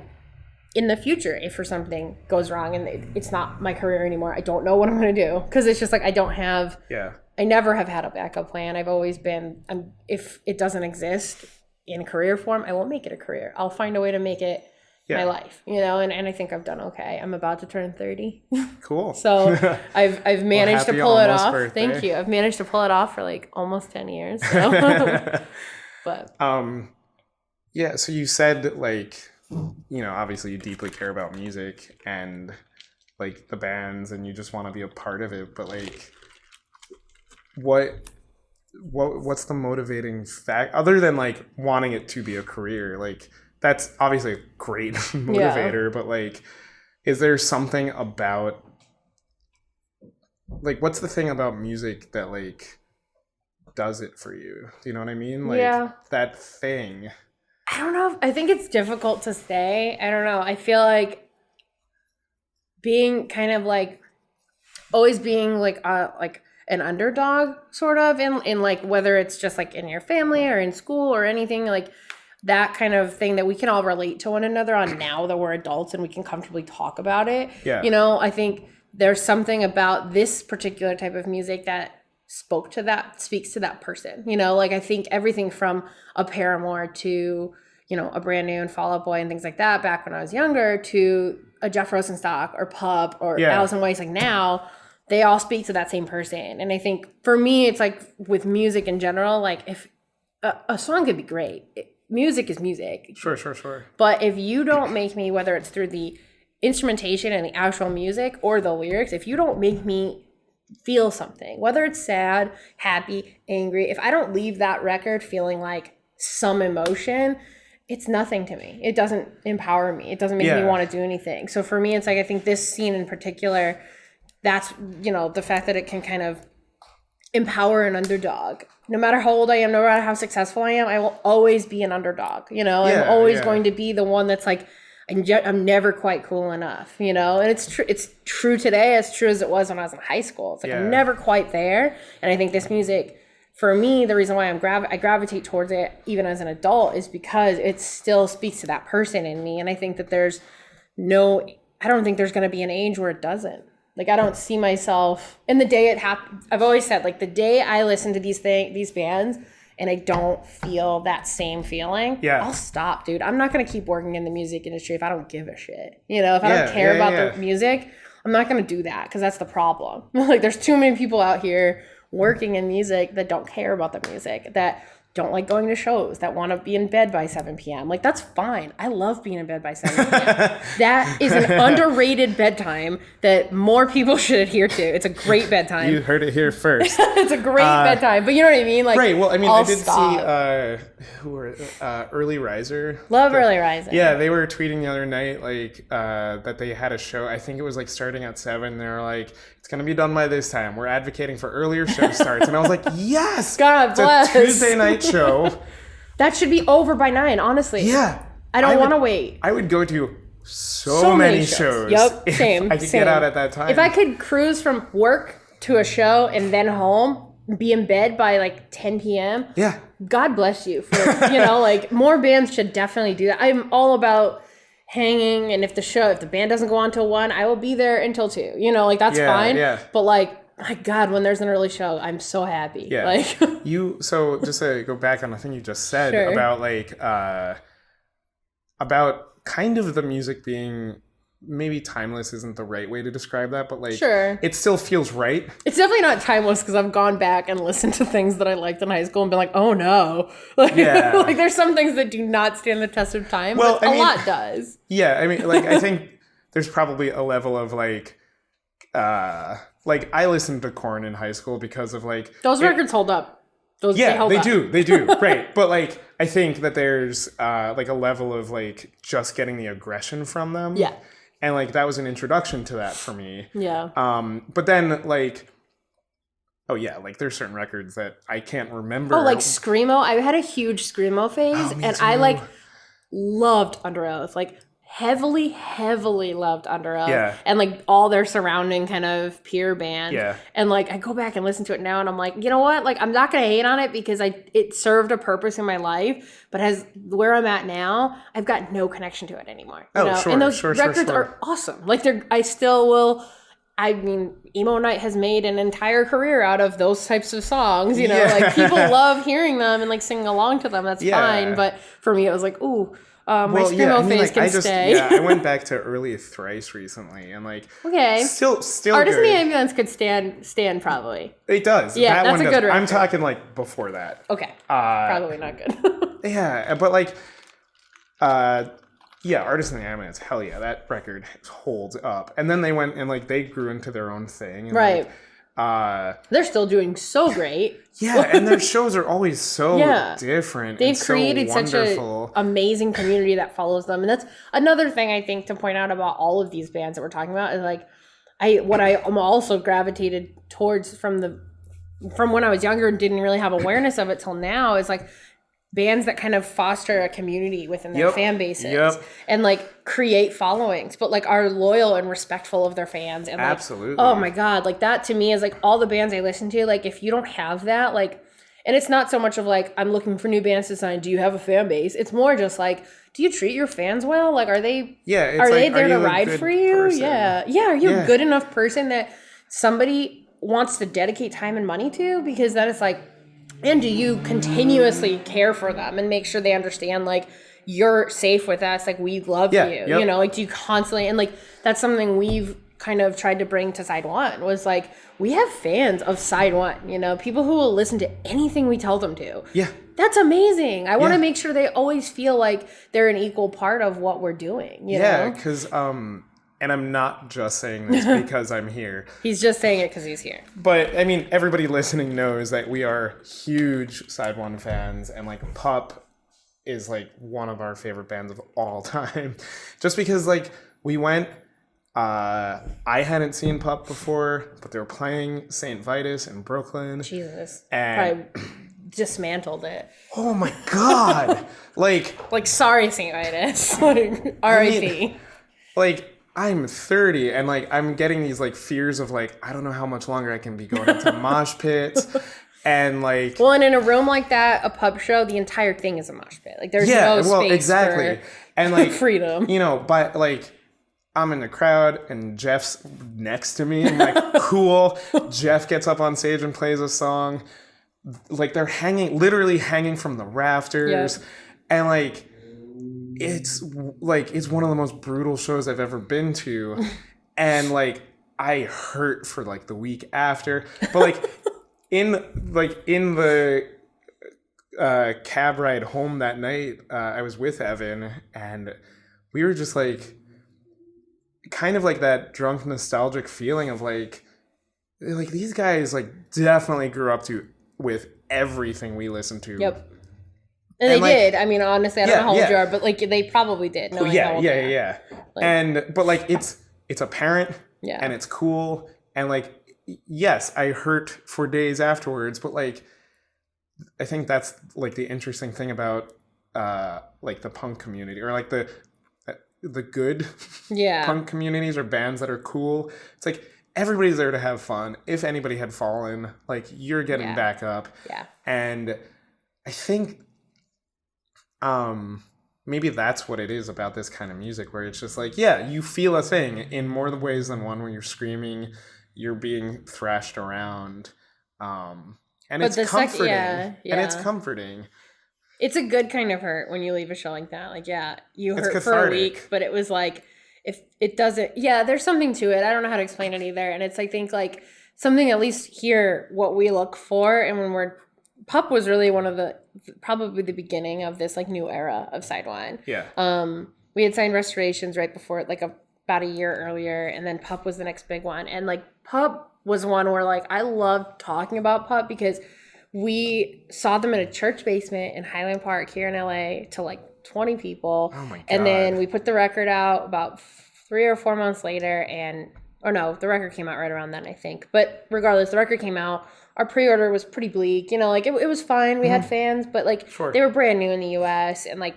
in the future, if for something goes wrong and it's not my career anymore, I don't know what I'm going to do. Because it's just like, I don't have... Yeah. I never have had a backup plan. I've always been, if it doesn't exist in career form, I won't make it a career. I'll find a way to make it my life, you know, and I think I've done okay. I'm about to turn 30. Cool. So I've managed to pull it off. Birthday. Thank you. I've managed to pull it off for like almost 10 years. So. But yeah, so you said, like, you know, obviously you deeply care about music and like the bands, and you just want to be a part of it, but like, what's the motivating fact other than like wanting it to be a career? Like, that's obviously a great motivator, but like, is there something about, like, what's the thing about music that like does it for you? Do you know what I mean? Like, that thing. I don't know. I think it's difficult to say. I don't know. I feel like being kind of like always being like an underdog, sort of, in like, whether it's just like in your family or in school or anything, like that kind of thing that we can all relate to one another on now that we're adults and we can comfortably talk about it. Yeah. You know, I think there's something about this particular type of music that speaks to that person. You know, like, I think everything from a Paramore to, you know, a Brand New and Fall Out Boy and things like that back when I was younger, to a Jeff Rosenstock or Pup or Alison Weiss, like now, they all speak to that same person. And I think for me, it's like with music in general, like, if a song could be great, music is music. Sure. But if you don't make me, whether it's through the instrumentation and the actual music or the lyrics, if you don't make me feel something, whether it's sad, happy, angry, if I don't leave that record feeling like some emotion, it's nothing to me. It doesn't empower me. It doesn't make me want to do anything. So for me, it's like, I think this scene in particular, that's, you know, the fact that it can kind of empower an underdog. No matter how old I am, no matter how successful I am, I will always be an underdog. You know, I'm always going to be the one that's like, I'm never quite cool enough, you know? And it's true today, as true as it was when I was in high school. It's like, I'm never quite there. And I think this music, for me, the reason why I gravitate towards it, even as an adult, is because it still speaks to that person in me. And I think that I don't think there's going to be an age where it doesn't. Like, I don't see myself, and the day it happened, I've always said, like, the day I listen to these bands and I don't feel that same feeling, I'll stop, dude. I'm not going to keep working in the music industry if I don't give a shit. You know, if I don't care about the music, I'm not going to do that because that's the problem. Like, there's too many people out here working in music that don't care about the music, that don't like going to shows, that want to be in bed by 7 p.m. Like, that's fine. I love being in bed by 7 p.m. That is an underrated bedtime that more people should adhere to. It's a great bedtime. You heard it here first. It's a great bedtime. But you know what I mean? Like, right. Well, I mean, I did see who were Early Riser. Love Early Riser. Yeah, they were tweeting the other night like that they had a show. I think it was like starting at 7. They were like, it's going to be done by this time. We're advocating for earlier show starts. And I was like, yes! God bless. It's a Tuesday night show. That should be over by 9, honestly. Yeah. I don't want to wait. I would go to so many shows. Yep, same. I could get out at that time. If I could cruise from work to a show and then home, be in bed by like 10 p.m. Yeah. God bless you for, you know, like, more bands should definitely do that. I'm all about hanging, and if the band doesn't go on till 1, I will be there until 2. You know, like, that's fine. Yeah. But like, my God, when there's an early show, I'm so happy. Yeah. Like, so just to go back on the thing you just said about like about kind of the music being, maybe timeless isn't the right way to describe that, but like, it still feels right. It's definitely not timeless because I've gone back and listened to things that I liked in high school and been like, oh no. Like, like, there's some things that do not stand the test of time, but a lot does. Yeah, I mean, like, I think there's probably a level of like I listened to Korn in high school because of like... Those records hold up. They do. Right. But like, I think that there's like a level of like just getting the aggression from them. Yeah. And like, that was an introduction to that for me. Yeah. But then like, like there's certain records that I can't remember. Oh, like Screamo. I had a huge Screamo phase, and I like loved Under Oath. Like, heavily loved Under Oath, and like all their surrounding kind of peer band. And like, I go back and listen to it now, and I'm like, you know what? Like, I'm not gonna hate on it because it served a purpose in my life, but as where I'm at now, I've got no connection to it anymore. You know? And those records are awesome. Like, I still will. I mean, Emo Night has made an entire career out of those types of songs. You know, like, people love hearing them and like singing along to them. That's fine. But for me, it was like, ooh. My Screamo phase can stay. Yeah, I went back to early Thrice recently, and like, still Artist in good. the Ambulance could stand probably. It does. Yeah, that's a good record. I'm talking like before that. Okay. Probably not good. Yeah, but like, Artist in the Ambulance, hell yeah, that record holds up. And then they went and like, they grew into their own thing. And, right. Like, they're still doing so great. Yeah, and their shows are always so different. They've created such an amazing community that follows them. And that's another thing I think to point out about all of these bands that we're talking about is like, what I'm also gravitated towards from when I was younger and didn't really have awareness of it till now is like bands that kind of foster a community within their fan bases and like create followings, but like are loyal and respectful of their fans. And like, absolutely. Oh my God. Like, that to me is like all the bands I listen to, like, if you don't have that, like, and it's not so much of like, I'm looking for new bands to sign. Do you have a fan base? It's more just like, do you treat your fans well? Like, are they there to ride for you? Person? Yeah. Are you a good enough person that somebody wants to dedicate time and money to? Because then it's like, and do you continuously care for them and make sure they understand, like, you're safe with us, like, we love you, you know, like, do you constantly, and like, that's something we've kind of tried to bring to Side One, was like, we have fans of Side One, you know, people who will listen to anything we tell them to. Yeah. That's amazing. I want to make sure they always feel like they're an equal part of what we're doing, you know? Yeah, because, and I'm not just saying this because I'm here. He's just saying it because he's here. But, I mean, everybody listening knows that we are huge Side One fans, and, like, Pup is, like, one of our favorite bands of all time. Just because, like, we went... I hadn't seen Pup before, but they were playing St. Vitus in Brooklyn. Jesus. And... probably dismantled it. Oh, my God! Like, sorry, St. Vitus. Like, R.I.P. Like... I'm 30 and like I'm getting these like fears of like I don't know how much longer I can be going into mosh pits and like and in a room like that, a pub show, the entire thing is a mosh pit. Like there's no space for and like freedom. You know, but like I'm in the crowd and Jeff's next to me. I'm like, cool. Jeff gets up on stage and plays a song. like they're literally hanging from the rafters. Yep. And like, it's one of the most brutal shows I've ever been to. And like, I hurt for like the week after, but like in the cab ride home that night, I was with Evan, and we were just like, kind of like that drunk nostalgic feeling of like these guys like definitely grew up with everything we listened to. Yep. And they like, did. I mean, honestly, I don't know how old you are, but like they probably did. Yeah. Like, but like it's apparent, and it's cool, and like yes, I hurt for days afterwards, but like I think that's like the interesting thing about like the punk community, or like the good punk communities or bands that are cool. It's like everybody's there to have fun. If anybody had fallen, like you're getting back up. Yeah. And I think maybe that's what it is about this kind of music, where it's just like, yeah, you feel a thing in more ways than one, when you're screaming, you're being thrashed around. And it's comforting. And it's comforting. It's a good kind of hurt when you leave a show like that. Like, you hurt for a week, but it was like, if it doesn't, there's something to it. I don't know how to explain it either. And it's, I think, like something, at least here, what we look for. And when Pup was really one of probably the beginning of this like new era of Sidewind. Yeah. We had signed Restorations right before, like about a year earlier. And then Pup was the next big one. And like Pup was one where like, I love talking about Pup because we saw them in a church basement in Highland Park here in LA to like 20 people. Oh my God. And then we put the record out about 3 or 4 months later, the record came out right around then, I think. But regardless, the record came out. Our pre-order was pretty bleak. You know, like it was fine. We had fans, but like they were brand new in the US, and like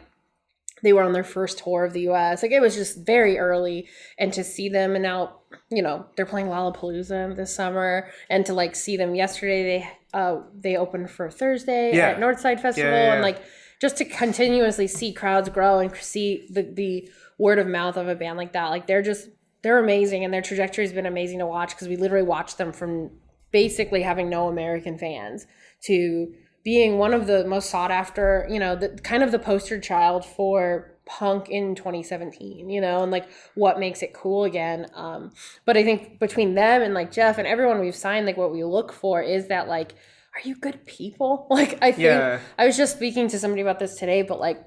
they were on their first tour of the US. Like it was just very early, and to see them, and now, you know, they're playing Lollapalooza this summer, and to like see them yesterday, they opened for Thursday at Northside Festival, and like just to continuously see crowds grow and see the word of mouth of a band like that, like they're amazing, and their trajectory has been amazing to watch, because we literally watched them from basically having no American fans to being one of the most sought after, you know, the kind of the poster child for punk in 2017, you know, and like what makes it cool again. But I think between them and like Jeff and everyone we've signed, like what we look for is that like, are you good people? Like, I think I was just speaking to somebody about this today, but like,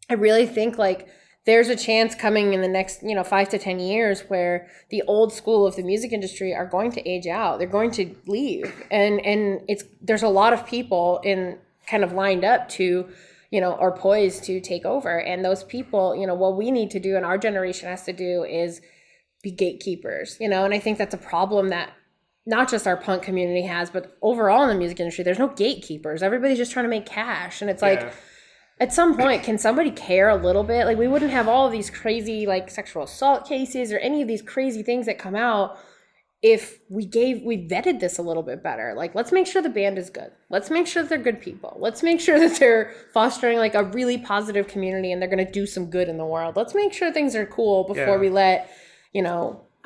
I really think like there's a chance coming in the next, 5 to 10 years where the old school of the music industry are going to age out. They're going to leave. And there's a lot of people in kind of lined up to, or poised to take over. And those people, what we need to do and our generation has to do is be gatekeepers, and I think that's a problem that not just our punk community has, but overall in the music industry, there's no gatekeepers. Everybody's just trying to make cash. And it's like, at some point, can somebody care a little bit? Like, we wouldn't have all of these crazy, like, sexual assault cases or any of these crazy things that come out if we vetted this a little bit better. Like, let's make sure the band is good. Let's make sure that they're good people. Let's make sure that they're fostering, like, a really positive community and they're going to do some good in the world. Let's make sure things are cool before we let,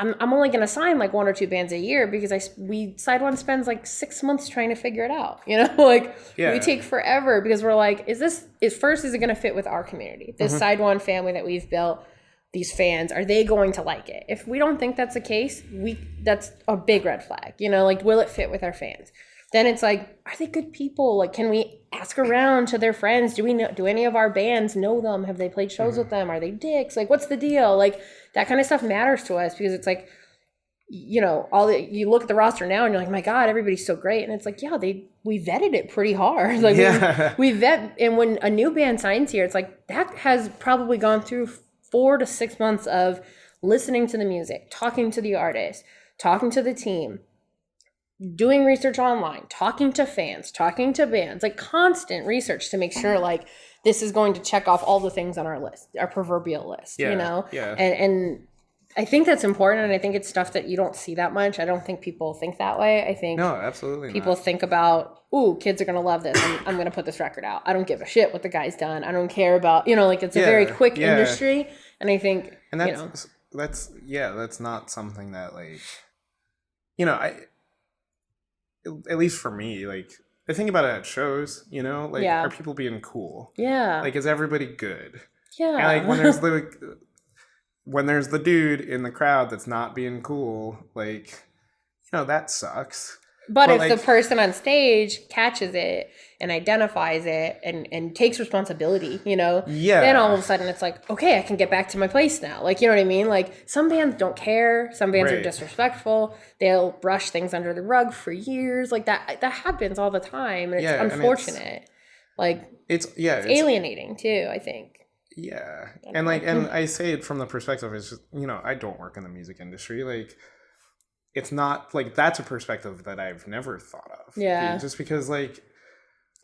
I'm only going to sign like 1 or 2 bands a year because Sidewind spends like 6 months trying to figure it out, we take forever because we're like, is it going to fit with our community? This Sidewind family that we've built, these fans, are they going to like it? If we don't think that's the case, that's a big red flag, will it fit with our fans? Then it's like, are they good people? Like, can we ask around to their friends? Do any of our bands know them? Have they played shows with them? Are they dicks? Like, what's the deal? Like, that kind of stuff matters to us because it's like, you look at the roster now and you're like, my God, everybody's so great. And it's like, we vetted it pretty hard. Like we vet, and when a new band signs here, it's like, that has probably gone through 4 to 6 months of listening to the music, talking to the artist, talking to the team, doing research online, talking to fans, talking to bands, like constant research to make sure like this is going to check off all the things on our list, our proverbial list, And I think that's important, and I think it's stuff that you don't see that much. I don't think people think that way. I think no, absolutely people think about, ooh, kids are going to love this. I'm going to put this record out. I don't give a shit what the guy's done. I don't care about, like it's a very quick industry, and I think that's not something that like, at least for me, like, I think about it at shows, you know, like, are people being cool? Yeah. Like, is everybody good? Yeah. And like, when there's the dude in the crowd that's not being cool, like, you know, that sucks. But if the person on stage catches it and identifies it and takes responsibility, you know, then all of a sudden it's like, okay, I can get back to my place now. Like, you know what I mean? Like, some bands don't care. Some bands are disrespectful. They'll brush things under the rug for years. Like, that happens all the time. And it's unfortunate. It's alienating too, I think. Yeah. And like, and I say it from the perspective is just, you know, I don't work in the music industry. Like, it's not like, that's a perspective that I've never thought of. Yeah. Just because like,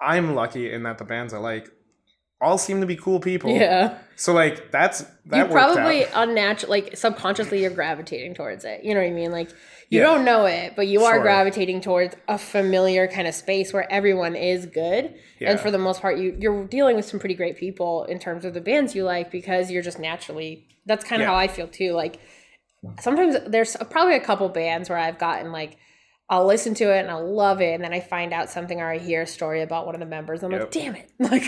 I'm lucky in that the bands I like all seem to be cool people. Yeah. So like, that you probably unnatural, like subconsciously you're gravitating towards it. You know what I mean? Like, you don't know it, but you are gravitating towards a familiar kind of space where everyone is good. Yeah. And for the most part, you're dealing with some pretty great people in terms of the bands you like, because you're just naturally, that's kind of how I feel too. Like, sometimes there's probably a couple bands where I've gotten like, I'll listen to it and I'll love it, and then I find out something or I hear a story about one of the members and I'm like, damn it, like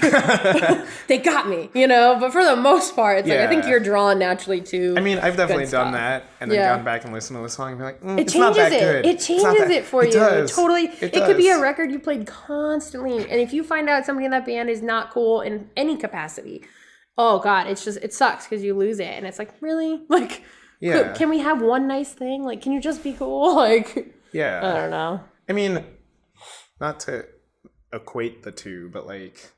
they got me, you know. But for the most part, it's like, I think you're drawn naturally to. I mean, I've definitely done that and then gone back and listened to the song and be like, it's not that good. It changes it for you. Does. Totally. It could be a record you played constantly, and if you find out somebody in that band is not cool in any capacity, oh god, it sucks because you lose it, and it's like, really, like, can we have one nice thing? Like, can you just be cool? Like. Yeah. I don't know. I mean, not to equate the two, but like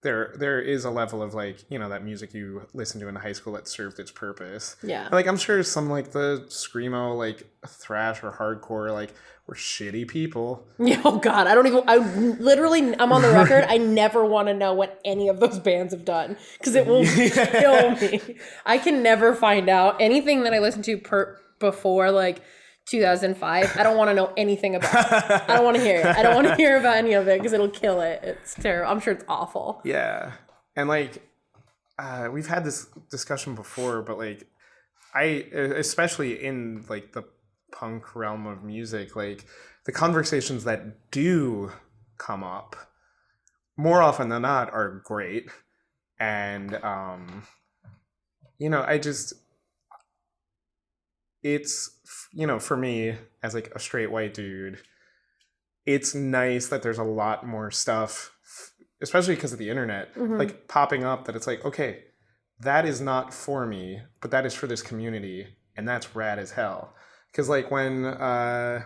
there is a level of like, you know, that music you listen to in high school that served its purpose. Yeah. Like, I'm sure some like the screamo, like thrash or hardcore, like, were shitty people. Yeah, oh god, I'm on the record, I never want to know what any of those bands have done, because it will kill me. I can never find out anything that I listened to before like 2005. I don't want to know anything about it. I don't want to hear it. I don't want to hear about any of it because it'll kill it. It's terrible. I'm sure it's awful. Yeah. And like, we've had this discussion before, but like, especially in like the punk realm of music, like the conversations that do come up more often than not are great. And, you know, it's, you know, for me as like a straight white dude, it's nice that there's a lot more stuff, especially because of the internet, like popping up that it's like, okay, that is not for me, but that is for this community, and that's rad as hell. Because like when what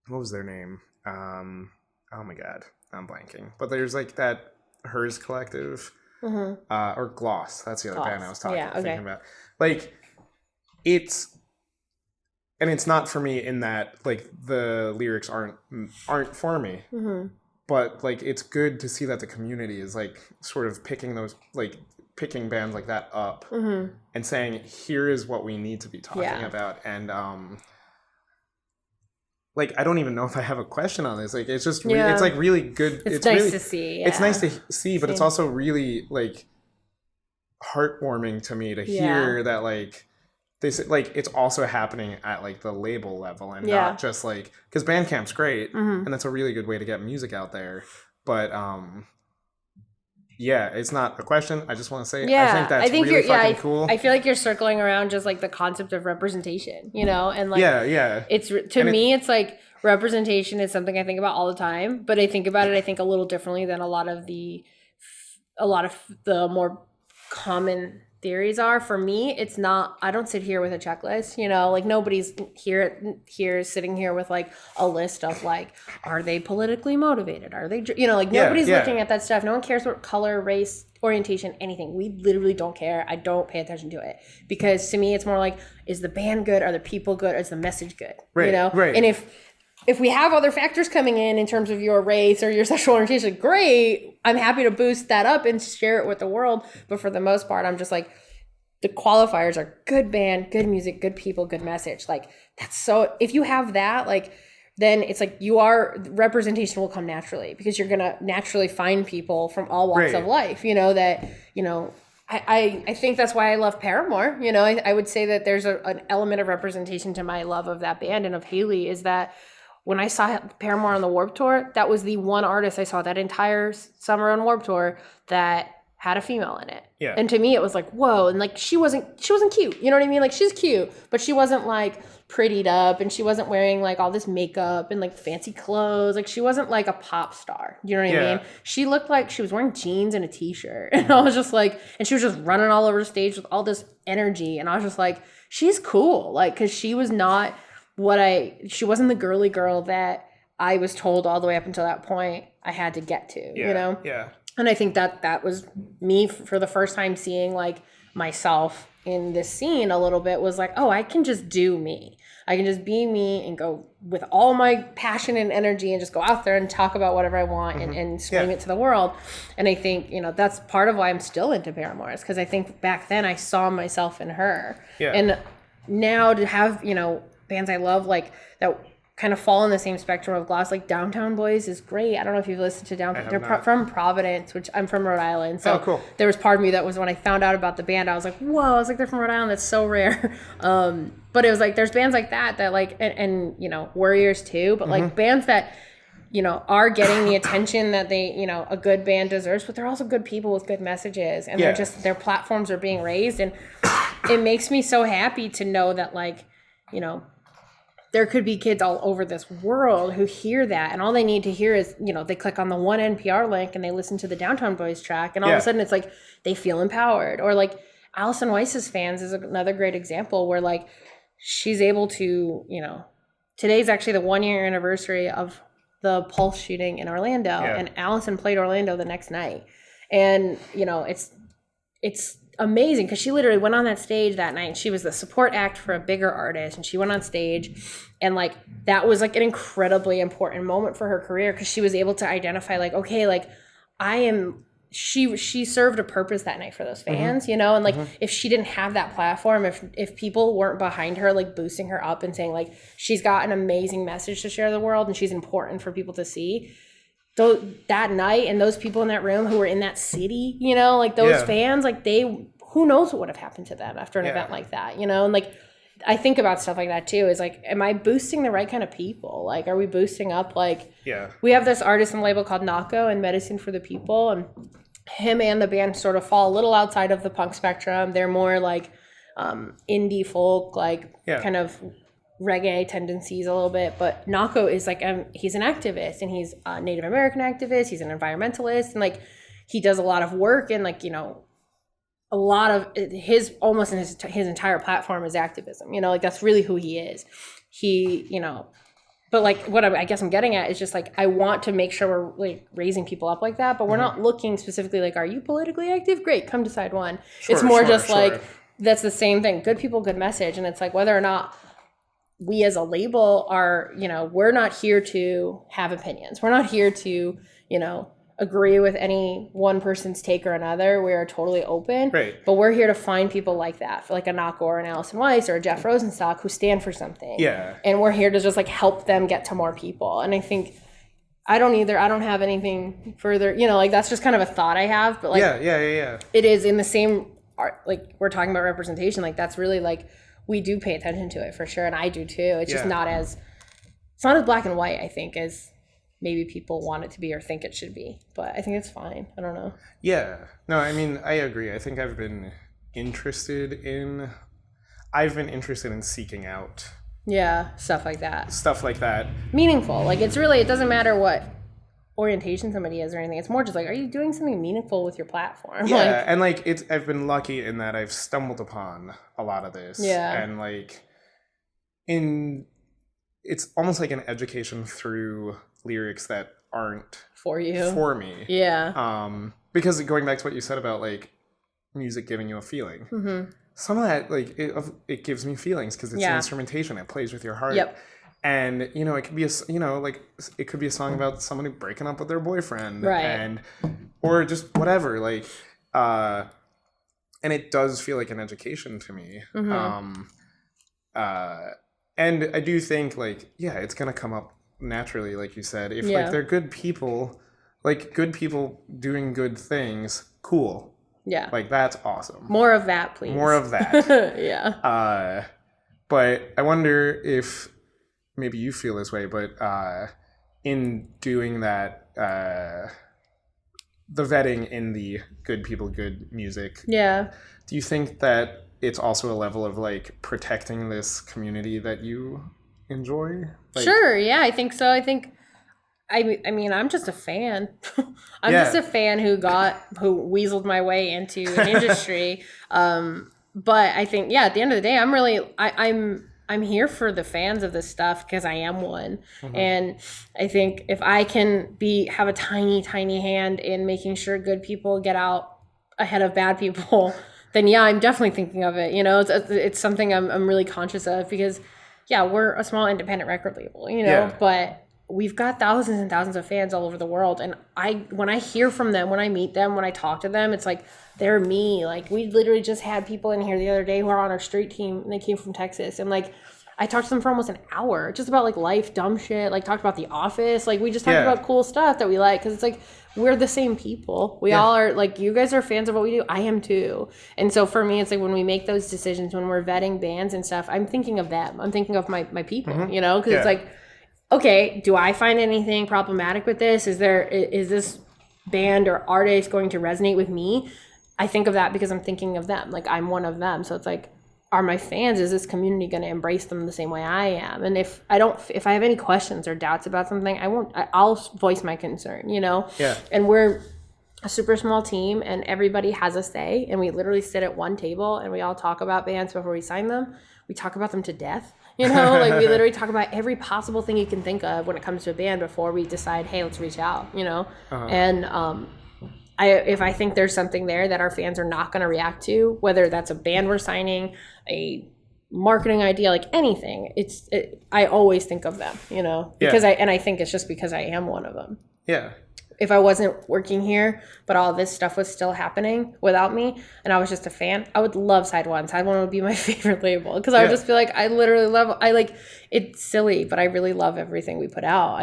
was their name? Oh my god, I'm blanking. But there's like that Hers Collective, or Gloss. That's the other band I was thinking about. Like, it's not for me in that like the lyrics aren't for me. But like, it's good to see that the community is like sort of picking bands like that up and saying, here is what we need to be talking about. And like, I don't even know if I have a question on this. Like, it's just it's like really good. It's nice really, to see. It's nice to see, but it's also really like heartwarming to me to hear that like they say, like, it's also happening at like the label level and not just like, because Bandcamp's great and that's a really good way to get music out there, but it's not a question. I just want to say I think that's really fucking cool. I feel like you're circling around just like the concept of representation, you know, and like it's it's like representation is something I think about all the time, but I think about it a little differently than a lot of the more common theories are. For me, it's not, I don't sit here with a checklist, you know, like nobody's sitting here with like a list of like, are they politically motivated? Are they, you know, like nobody's looking at that stuff. No one cares what color, race, orientation, anything. We literally don't care. I don't pay attention to it, because to me, it's more like, is the band good? Are the people good? Is the message good? Right, you know? Right. And if we have other factors coming in terms of your race or your sexual orientation, great. I'm happy to boost that up and share it with the world. But for the most part, I'm just like, the qualifiers are good band, good music, good people, good message. Like, that's so, if you have that, like, then it's like representation will come naturally, because you're going to naturally find people from all walks of life, you know, that, you know, I think that's why I love Paramore. You know, I would say that there's an element of representation to my love of that band and of Haley, is that when I saw Paramore on the Warped Tour, that was the one artist I saw that entire summer on Warped Tour that had a female in it. Yeah. And to me, it was like, whoa. And like, she wasn't cute. You know what I mean? Like, she's cute, but she wasn't like prettied up, and she wasn't wearing like all this makeup and like fancy clothes. Like, she wasn't like a pop star. You know what I mean? She looked like she was wearing jeans and a t-shirt. And I was just like, and she was just running all over the stage with all this energy. And I was just like, she's cool. Like, cause she was not she wasn't the girly girl that I was told all the way up until that point I had to get to, you know? Yeah. And I think that was me for the first time seeing like myself in this scene a little bit, was like, oh, I can just do me. I can just be me and go with all my passion and energy and just go out there and talk about whatever I want and scream it to the world. And I think, you know, that's part of why I'm still into Paramore, is because I think back then I saw myself in her. Yeah. And now to have, you know, bands I love like that kind of fall in the same spectrum of Gloss, like Downtown Boys is great. I don't know if you've listened to Downtown. They're from Providence, which I'm from Rhode Island. So cool. There was part of me that was, when I found out about the band, I was like, whoa, I was like, they're from Rhode Island. That's so rare. But it was like, there's bands like that like, and you know, Worriers too, but like bands that, you know, are getting the attention that they, you know, a good band deserves, but they're also good people with good messages, and they're just, their platforms are being raised. And it makes me so happy to know that, like, you know, there could be kids all over this world who hear that, and all they need to hear is, you know, they click on the one NPR link and they listen to the Downtown Boys track, and all of a sudden it's like they feel empowered. Or like Alison Weiss's Fans is another great example where like she's able to, you know, today's actually the 1-year anniversary of the Pulse shooting in Orlando, and Allison played Orlando the next night. And, you know, it's amazing because she literally went on that stage that night. She was the support act for a bigger artist, and she went on stage, and like that was like an incredibly important moment for her career, because she was able to identify like, okay, like she served a purpose that night for those fans, you know. And like if she didn't have that platform, if people weren't behind her, like boosting her up and saying like she's got an amazing message to share with the world and she's important for people to see, that night, and those people in that room who were in that city, you know, like those fans, like who knows what would have happened to them after an event like that, you know. And like I think about stuff like that too, is like, am I boosting the right kind of people? Like, are we boosting up, like, we have this artist and label called Nako and Medicine for the People, and him and the band sort of fall a little outside of the punk spectrum. They're more like indie folk, like kind of reggae tendencies a little bit. But Nako is like, he's an activist, and he's a Native American activist. He's an environmentalist, and like he does a lot of work, and like, you know, a lot of his entire platform is activism, you know, like that's really who he is. He, you know, but like what I guess I'm getting at is just like, I want to make sure we're like raising people up like that, but we're not looking specifically like, are you politically active? Great, come decide one. It's more like, that's the same thing. Good people, good message. And it's like, whether or not we as a label are, you know, we're not here to have opinions. We're not here to, you know, agree with any one person's take or another. We are totally open. Right. But we're here to find people like that, for like a Nako or an Alison Weiss or a Jeff Rosenstock, who stand for something. Yeah. And we're here to just like help them get to more people. And I think I don't have anything further, you know, like that's just kind of a thought I have. But like it is in the same art, like we're talking about representation, like that's really like we do pay attention to it for sure, and I do too. It's just not as black and white, I think, as maybe people want it to be or think it should be. But I think it's fine. I don't know. Yeah. No, I mean, I agree. I think I've been interested in seeking out. Yeah, stuff like that. Meaningful. Like it's really, it doesn't matter what orientation somebody is or anything. It's more just like, are you doing something meaningful with your platform? Yeah, like, and like I've been lucky in that I've stumbled upon a lot of this. Yeah. And like it's almost like an education through lyrics that aren't for me. Yeah. Because going back to what you said about like music giving you a feeling, some of that like it gives me feelings because it's instrumentation. It plays with your heart. Yep. And you know, it could be it could be a song about somebody breaking up with their boyfriend, right? Or just whatever, like, and it does feel like an education to me. And I do think like, it's gonna come up naturally, like you said, if like they're good people doing good things, cool. Yeah. Like that's awesome. More of that, please. More of that. Yeah. But I wonder if maybe you feel this way, but in doing that, the vetting in the good people, good music. Yeah. Do you think that it's also a level of like protecting this community that you enjoy? Like, sure. Yeah, I think so. I think, I mean, I'm just a fan. I'm just a fan who weaseled my way into an industry. But I think, at the end of the day, I'm really, I'm here for the fans of this stuff because I am one. Mm-hmm. And I think if I can have a tiny, tiny hand in making sure good people get out ahead of bad people, then I'm definitely thinking of it. You know, it's something I'm really conscious of because, we're a small independent record label, you know, but we've got thousands and thousands of fans all over the world. And when I hear from them, when I meet them, when I talk to them, it's like, they're me. Like, we literally just had people in here the other day who are on our street team, and they came from Texas. And like, I talked to them for almost an hour, just about like life, dumb shit, like talked about The Office. Like, we just talked about cool stuff that we like. Cause it's like, we're the same people. We all are, like, you guys are fans of what we do. I am too. And so for me, it's like when we make those decisions, when we're vetting bands and stuff, I'm thinking of them. I'm thinking of my people, you know, cause it's like, okay, do I find anything problematic with this? Is this band or artist going to resonate with me? I think of that because I'm thinking of them. Like, I'm one of them. So it's like, are my fans, is this community going to embrace them the same way I am? And if I have any questions or doubts about something, I'll voice my concern, you know? Yeah. And we're a super small team and everybody has a say, and we literally sit at one table and we all talk about bands before we sign them. We talk about them to death, you know? Like, we literally talk about every possible thing you can think of when it comes to a band before we decide, hey, let's reach out, you know? And, if I think there's something there that our fans are not going to react to, whether that's a band we're signing, a marketing idea, like anything, I always think of them, you know, because I think it's just because I am one of them. Yeah. If I wasn't working here, but all this stuff was still happening without me, and I was just a fan, I would love Side One. Side One would be my favorite label because I would just feel like it's silly, but I really love everything we put out.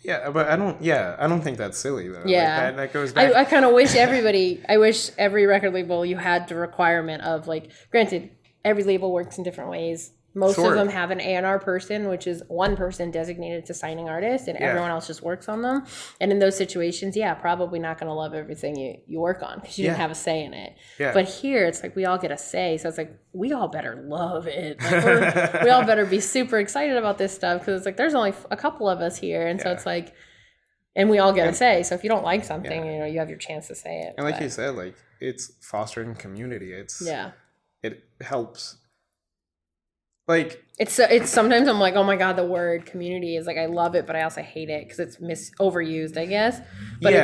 Yeah, but I don't think that's silly though. Yeah. Like that goes back. I kind of wish every record label you had the requirement of, like, granted, every label works in different ways. Most of them have an A&R person, which is one person designated to signing artists, and everyone else just works on them. And in those situations, probably not going to love everything you work on because you didn't have a say in it. Yeah. But here, it's like we all get a say. So it's like, we all better love it. Like, we all better be super excited about this stuff because it's like there's only a couple of us here. And so it's like, and we all get a say. So if you don't like something, you know, you have your chance to say it. And like you said, like, it's fostering community. It helps. Like, it's sometimes I'm like, oh my God, the word community is like, I love it, but I also hate it because it's overused, I guess. But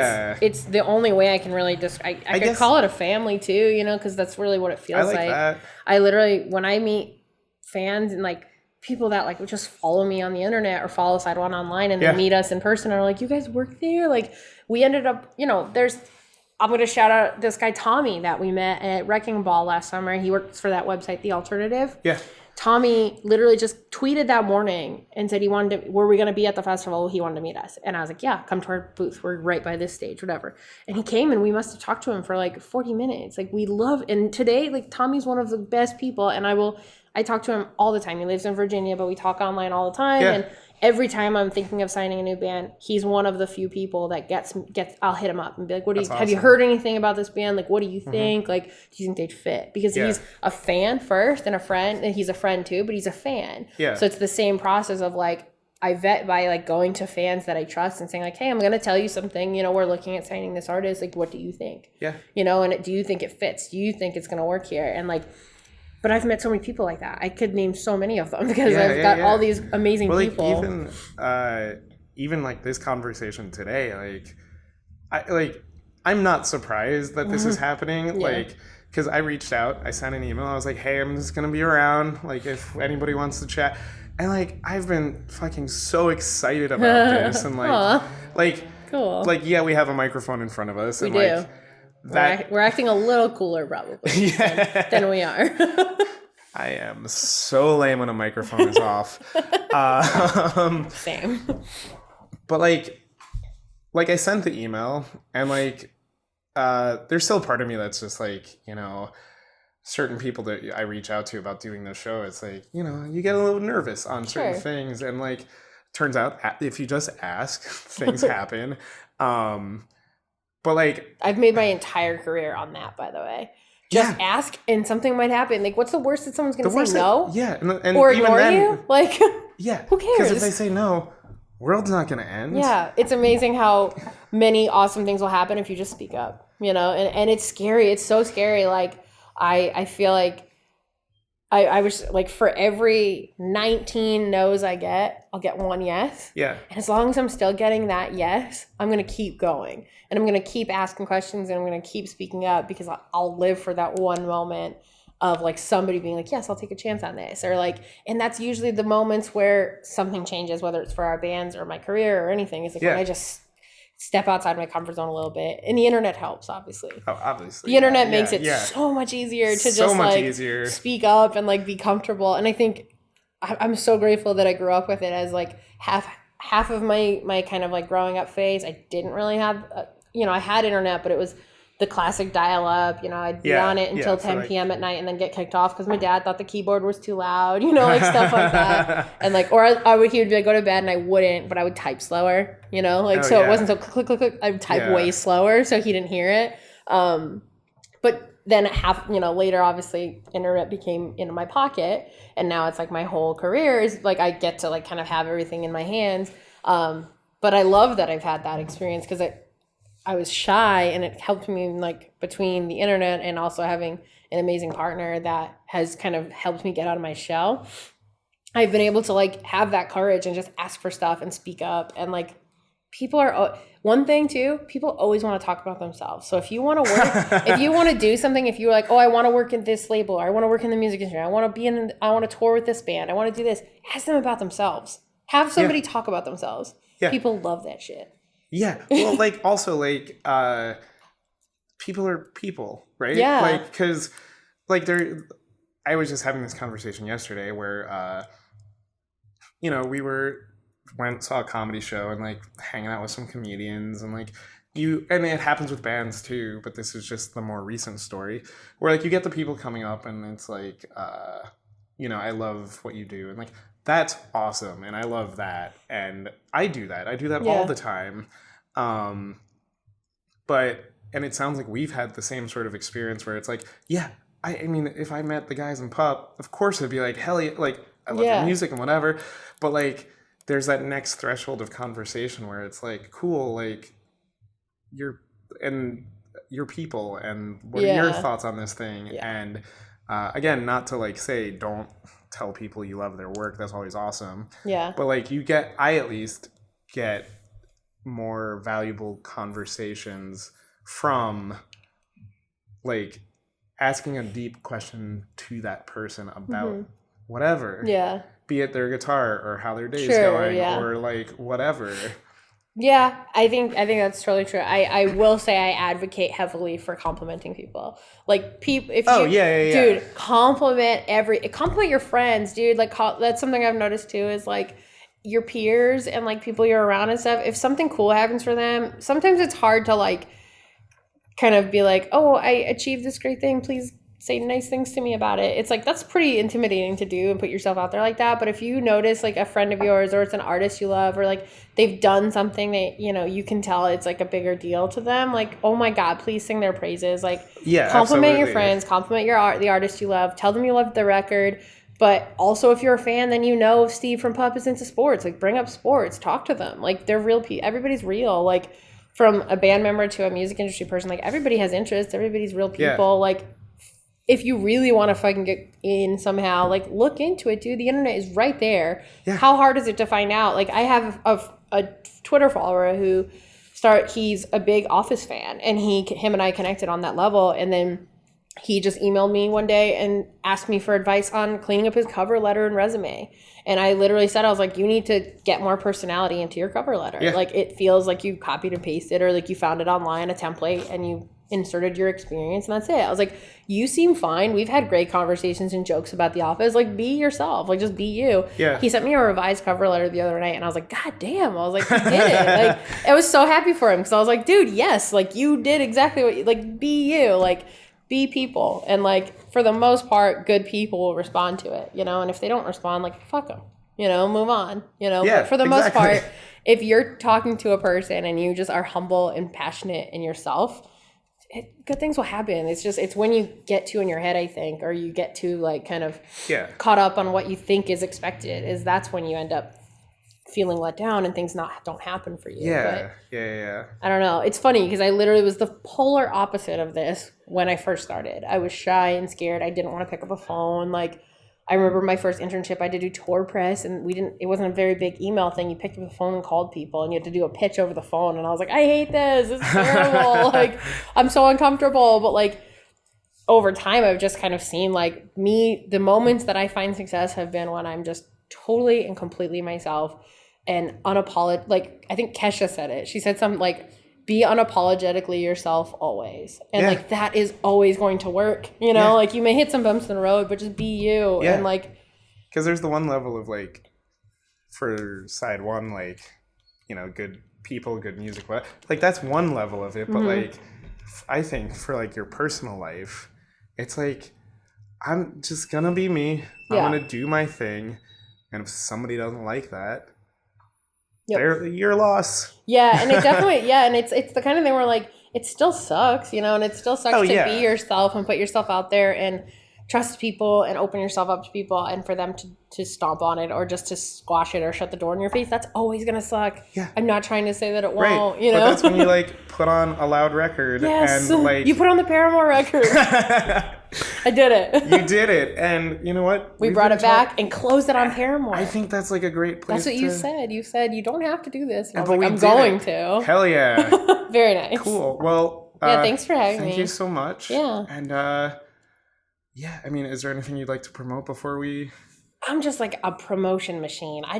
it's the only way I can really I could call it a family too, you know, because that's really what it feels like. That. I literally, when I meet fans and like people that like would just follow me on the internet or follow Side One online and then meet us in person and are like, you guys work there? Like, we ended up, you know, I'm going to shout out this guy, Tommy, that we met at Wrecking Ball last summer. He works for that website, The Alternative. Yeah. Tommy literally just tweeted that morning and said were we going to be at the festival? He wanted to meet us. And I was like, yeah, come to our booth. We're right by this stage, whatever. And he came and we must have talked to him for like 40 minutes. Like, and today, like, Tommy's one of the best people. And I talk to him all the time. He lives in Virginia, but we talk online all the time. Yeah. And every time I'm thinking of signing a new band, he's one of the few people that gets. I'll hit him up and be like, have you heard anything about this band? Like, what do you think? Mm-hmm. Like, do you think they'd fit? Because he's a fan first and a friend, and he's a friend too, but he's a fan. Yeah. So it's the same process of like, I vet by like going to fans that I trust and saying like, hey, I'm going to tell you something, you know, we're looking at signing this artist. Like, what do you think? Yeah. You know, and do you think it fits? Do you think it's going to work here? And like, but I've met so many people like that. I could name so many of them because I've got all these amazing people. Even like this conversation today, I'm not surprised that this is happening. Yeah. Like, because I reached out, I sent an email. I was like, hey, I'm just gonna be around. Like, if anybody wants to chat, and like, I've been fucking so excited about this, and cool. Like, yeah, we have a microphone in front of us, and we do. We're acting a little cooler probably than we are. I am so lame when a microphone is off. Same. But like I sent the email and like there's still part of me that's just like, you know, certain people that I reach out to about doing this show, it's like, you know, you get a little nervous on certain things, and like, turns out if you just ask, things happen. But like, I've made my entire career on that, by the way. Just ask and something might happen. Like, what's the worst that someone's going to say no? And or even ignore then, you? Like, who cares? Because if they say no, world's not going to end. Yeah, it's amazing how many awesome things will happen if you just speak up, you know? And it's scary. It's so scary. Like, I feel like I was like, for every 19 no's I get, I'll get one yes. Yeah. And as long as I'm still getting that yes, I'm going to keep going. And I'm going to keep asking questions, and I'm going to keep speaking up, because I'll live for that one moment of like somebody being like, yes, I'll take a chance on this. Or like, and that's usually the moments where something changes, whether it's for our bands or my career or anything. It's like when I just step outside my comfort zone a little bit. And the internet helps, obviously. Oh, obviously. The internet makes it so much easier to just speak up and like be comfortable. And I think I'm so grateful that I grew up with it, as like half of my kind of like growing up phase. I didn't really have, I had internet, but it was the classic dial-up, I'd be on it until 10 p.m. at night and then get kicked off because my dad thought the keyboard was too loud, like stuff like that. And like, or he would be like, go to bed, and I wouldn't, but I would type slower, it wasn't so click, click, click. I would type way slower so he didn't hear it. But then later, obviously, internet became in my pocket, and now it's like my whole career is like I get to like kind of have everything in my hands. But I love that I've had that experience, because I was shy, and it helped me like between the internet and also having an amazing partner that has kind of helped me get out of my shell. I've been able to like have that courage and just ask for stuff and speak up. And like, people are one thing too, people always want to talk about themselves. So if you want to work, if you want to do something, if you're like, oh, I want to work in this label, or I want to work in the music industry, I want to tour with this band, I want to do this, ask them about themselves. Have somebody talk about themselves. People love that shit. Yeah. Well, like, also, like, people are people, right? Yeah. Like, because, like, I was just having this conversation yesterday where, we saw a comedy show and, like, hanging out with some comedians, and, like, and it happens with bands, too, but this is just the more recent story, where, like, you get the people coming up, and it's like, I love what you do, and, like, that's awesome, and I love that, and I do that all the time. And it sounds like we've had the same sort of experience where it's like, I mean, if I met the guys in Pup, of course I'd be like, hell yeah, like, I love your music and whatever, but like, there's that next threshold of conversation where it's like, cool, like, you're people, and what are your thoughts on this thing? And again, not to like say don't tell people you love their work, that's always awesome, but like, I at least get more valuable conversations from like asking a deep question to that person about whatever, be it their guitar or how their day's going, or like whatever. I think that's totally true. I will say I advocate heavily for complimenting people. Like, dude, compliment your friends, dude. Like, that's something I've noticed too, is like your peers and like people you're around and stuff. If something cool happens for them, sometimes it's hard to like kind of be like, oh, I achieved this great thing, please say nice things to me about it. It's like, that's pretty intimidating to do and put yourself out there like that. But if you notice like a friend of yours, or it's an artist you love, or like they've done something that, you can tell it's like a bigger deal to them, like, oh my God, please sing their praises. Like, compliment your friends, compliment the artist you love, tell them you love the record. But also, if you're a fan, then if Steve from Pup is into sports, like, bring up sports, talk to them. Like, they're real people. Everybody's real. Like, from a band member to a music industry person, like, everybody has interests. Everybody's real people. Like, if you really want to fucking get in somehow, like, look into it, dude. The internet is right there. How hard is it to find out? Like, I have a Twitter follower who he's a big Office fan, and him and I connected on that level, and then he just emailed me one day and asked me for advice on cleaning up his cover letter and resume. And I literally said, I was like, you need to get more personality into your cover letter. Like, it feels like you copied and pasted, or like you found it online, a template, and you inserted your experience, and that's it. I was like, you seem fine. We've had great conversations and jokes about The Office. Like, be yourself. Like, just be you. He sent me a revised cover letter the other night, and I was like, God damn. I was like, you did it. Like, I was so happy for him, because I was like, dude, yes. Like, you did exactly what like, be you. Like, be people. And like, for the most part, good people will respond to it, you know? And if they don't respond, like, fuck them, you know, move on, you know? Yeah, but for the most part, if you're talking to a person and you just are humble and passionate in yourself, good things will happen. It's when you get too in your head, I think, or you get too like kind of caught up on what you think is expected, is that's when you end up feeling let down and things don't happen for you. Yeah. I don't know. It's funny because I literally was the polar opposite of this when I first started. I was shy and scared. I didn't want to pick up a phone. Like, I remember my first internship, I had to do tour press, and it wasn't a very big email thing. You picked up the phone and called people, and you had to do a pitch over the phone. And I was like, I hate this. It's terrible. Like, I'm so uncomfortable. But like, over time, I've just kind of seen like the moments that I find success have been when I'm just totally and completely myself and unapologetic. Like, I think Kesha said it. She said something like, be unapologetically yourself always. And like, that is always going to work, you know? Like, you may hit some bumps in the road, but just be you. And like, because there's the one level of like, for side one, like, you know, good people, good music, like that's one level of it. But like, I think for like your personal life, it's like, I'm just gonna be me. I'm gonna do my thing. And if somebody doesn't like that, they're your loss. Yeah, and it definitely, and it's the kind of thing where like, it still sucks, you know, and it still sucks to be yourself and put yourself out there and trust people and open yourself up to people, and for them to stomp on it or just to squash it or shut the door in your face. That's always going to suck. Yeah. I'm not trying to say that it won't, you know. But that's when you like put on a loud record. Yes. And like, you put on the Paramore record. I did it. You did it. And you know what? We brought it back and closed it on Paramore. I think that's like a great place. That's what you said. You said you don't have to do this. And I was like, I'm going to. Hell yeah. Very nice. Cool. Well, thanks for having me. Thank you so much. Yeah. And yeah, I mean, is there anything you'd like to promote before we... I'm just like a promotion machine. I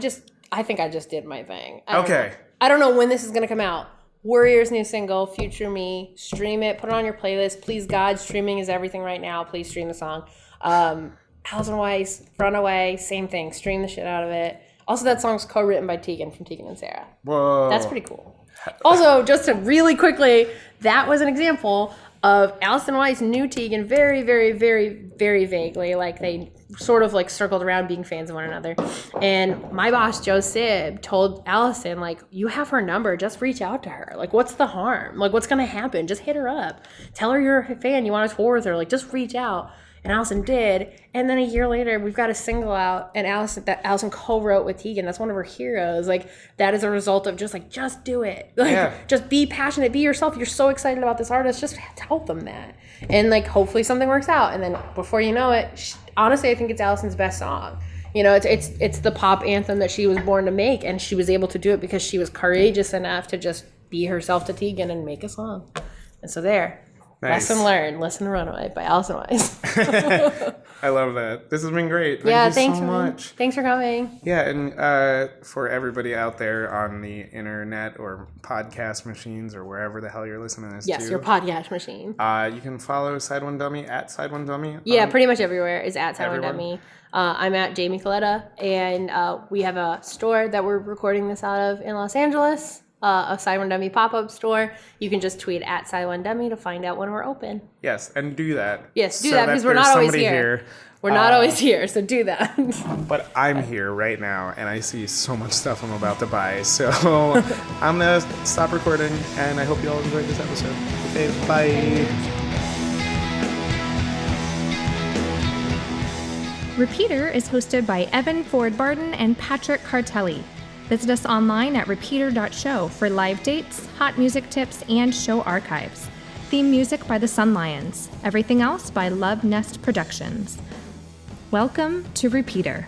think I just did my thing. Okay. I don't know when this is going to come out. Worriers' new single, Future Me. Stream it. Put it on your playlist. Please, God, streaming is everything right now. Please stream the song. Alison Weiss, Runaway, same thing. Stream the shit out of it. Also, that song's co-written by Tegan from Tegan and Sarah. Whoa. That's pretty cool. Also, just to really quickly, that was an example of Alison Weiss knew Tegan very, very, very, very vaguely. Like, they sort of like circled around being fans of one another. And my boss, Joe Sib, told Alison, like, you have her number, just reach out to her. Like, what's the harm? Like, what's going to happen? Just hit her up. Tell her you're a fan, you want to tour with her. Like, just reach out. And Alison did. And then a year later, we've got a single out, and Alison co-wrote with Tegan. That's one of her heroes. Like, that is a result of just do it. Like, just be passionate, be yourself. You're so excited about this artist. Just tell them that. And like, hopefully something works out. And then before you know it, honestly, I think it's Alison's best song. You know, it's the pop anthem that she was born to make, and she was able to do it because she was courageous enough to just be herself to Tegan and make a song. And so there. Nice. Lesson learned. Listen to Runaway by Alison Weiss. I love that. This has been great. Thanks so much. Thanks for coming. Yeah, and for everybody out there on the internet or podcast machines or wherever the hell you're listening to this Yes, your podcast machine. You can follow Side One Dummy at Side One Dummy. Yeah, pretty much everywhere is at Side One Dummy. I'm at Jamie Coletta, and we have a store that we're recording this out of in Los Angeles. A Side One Dummy pop-up store. You can just tweet at Side One Dummy to find out when we're open. Yes, and do that. Yes, do that because we're not always here. We're not always here, so do that. But I'm here right now, and I see so much stuff I'm about to buy. So I'm going to stop recording, and I hope you all enjoyed this episode. Okay, bye. Repeater is hosted by Evan Ford Barden and Patrick Cartelli. Visit us online at repeater.show for live dates, hot music tips, and show archives. Theme music by the Sun Lions. Everything else by Love Nest Productions. Welcome to Repeater.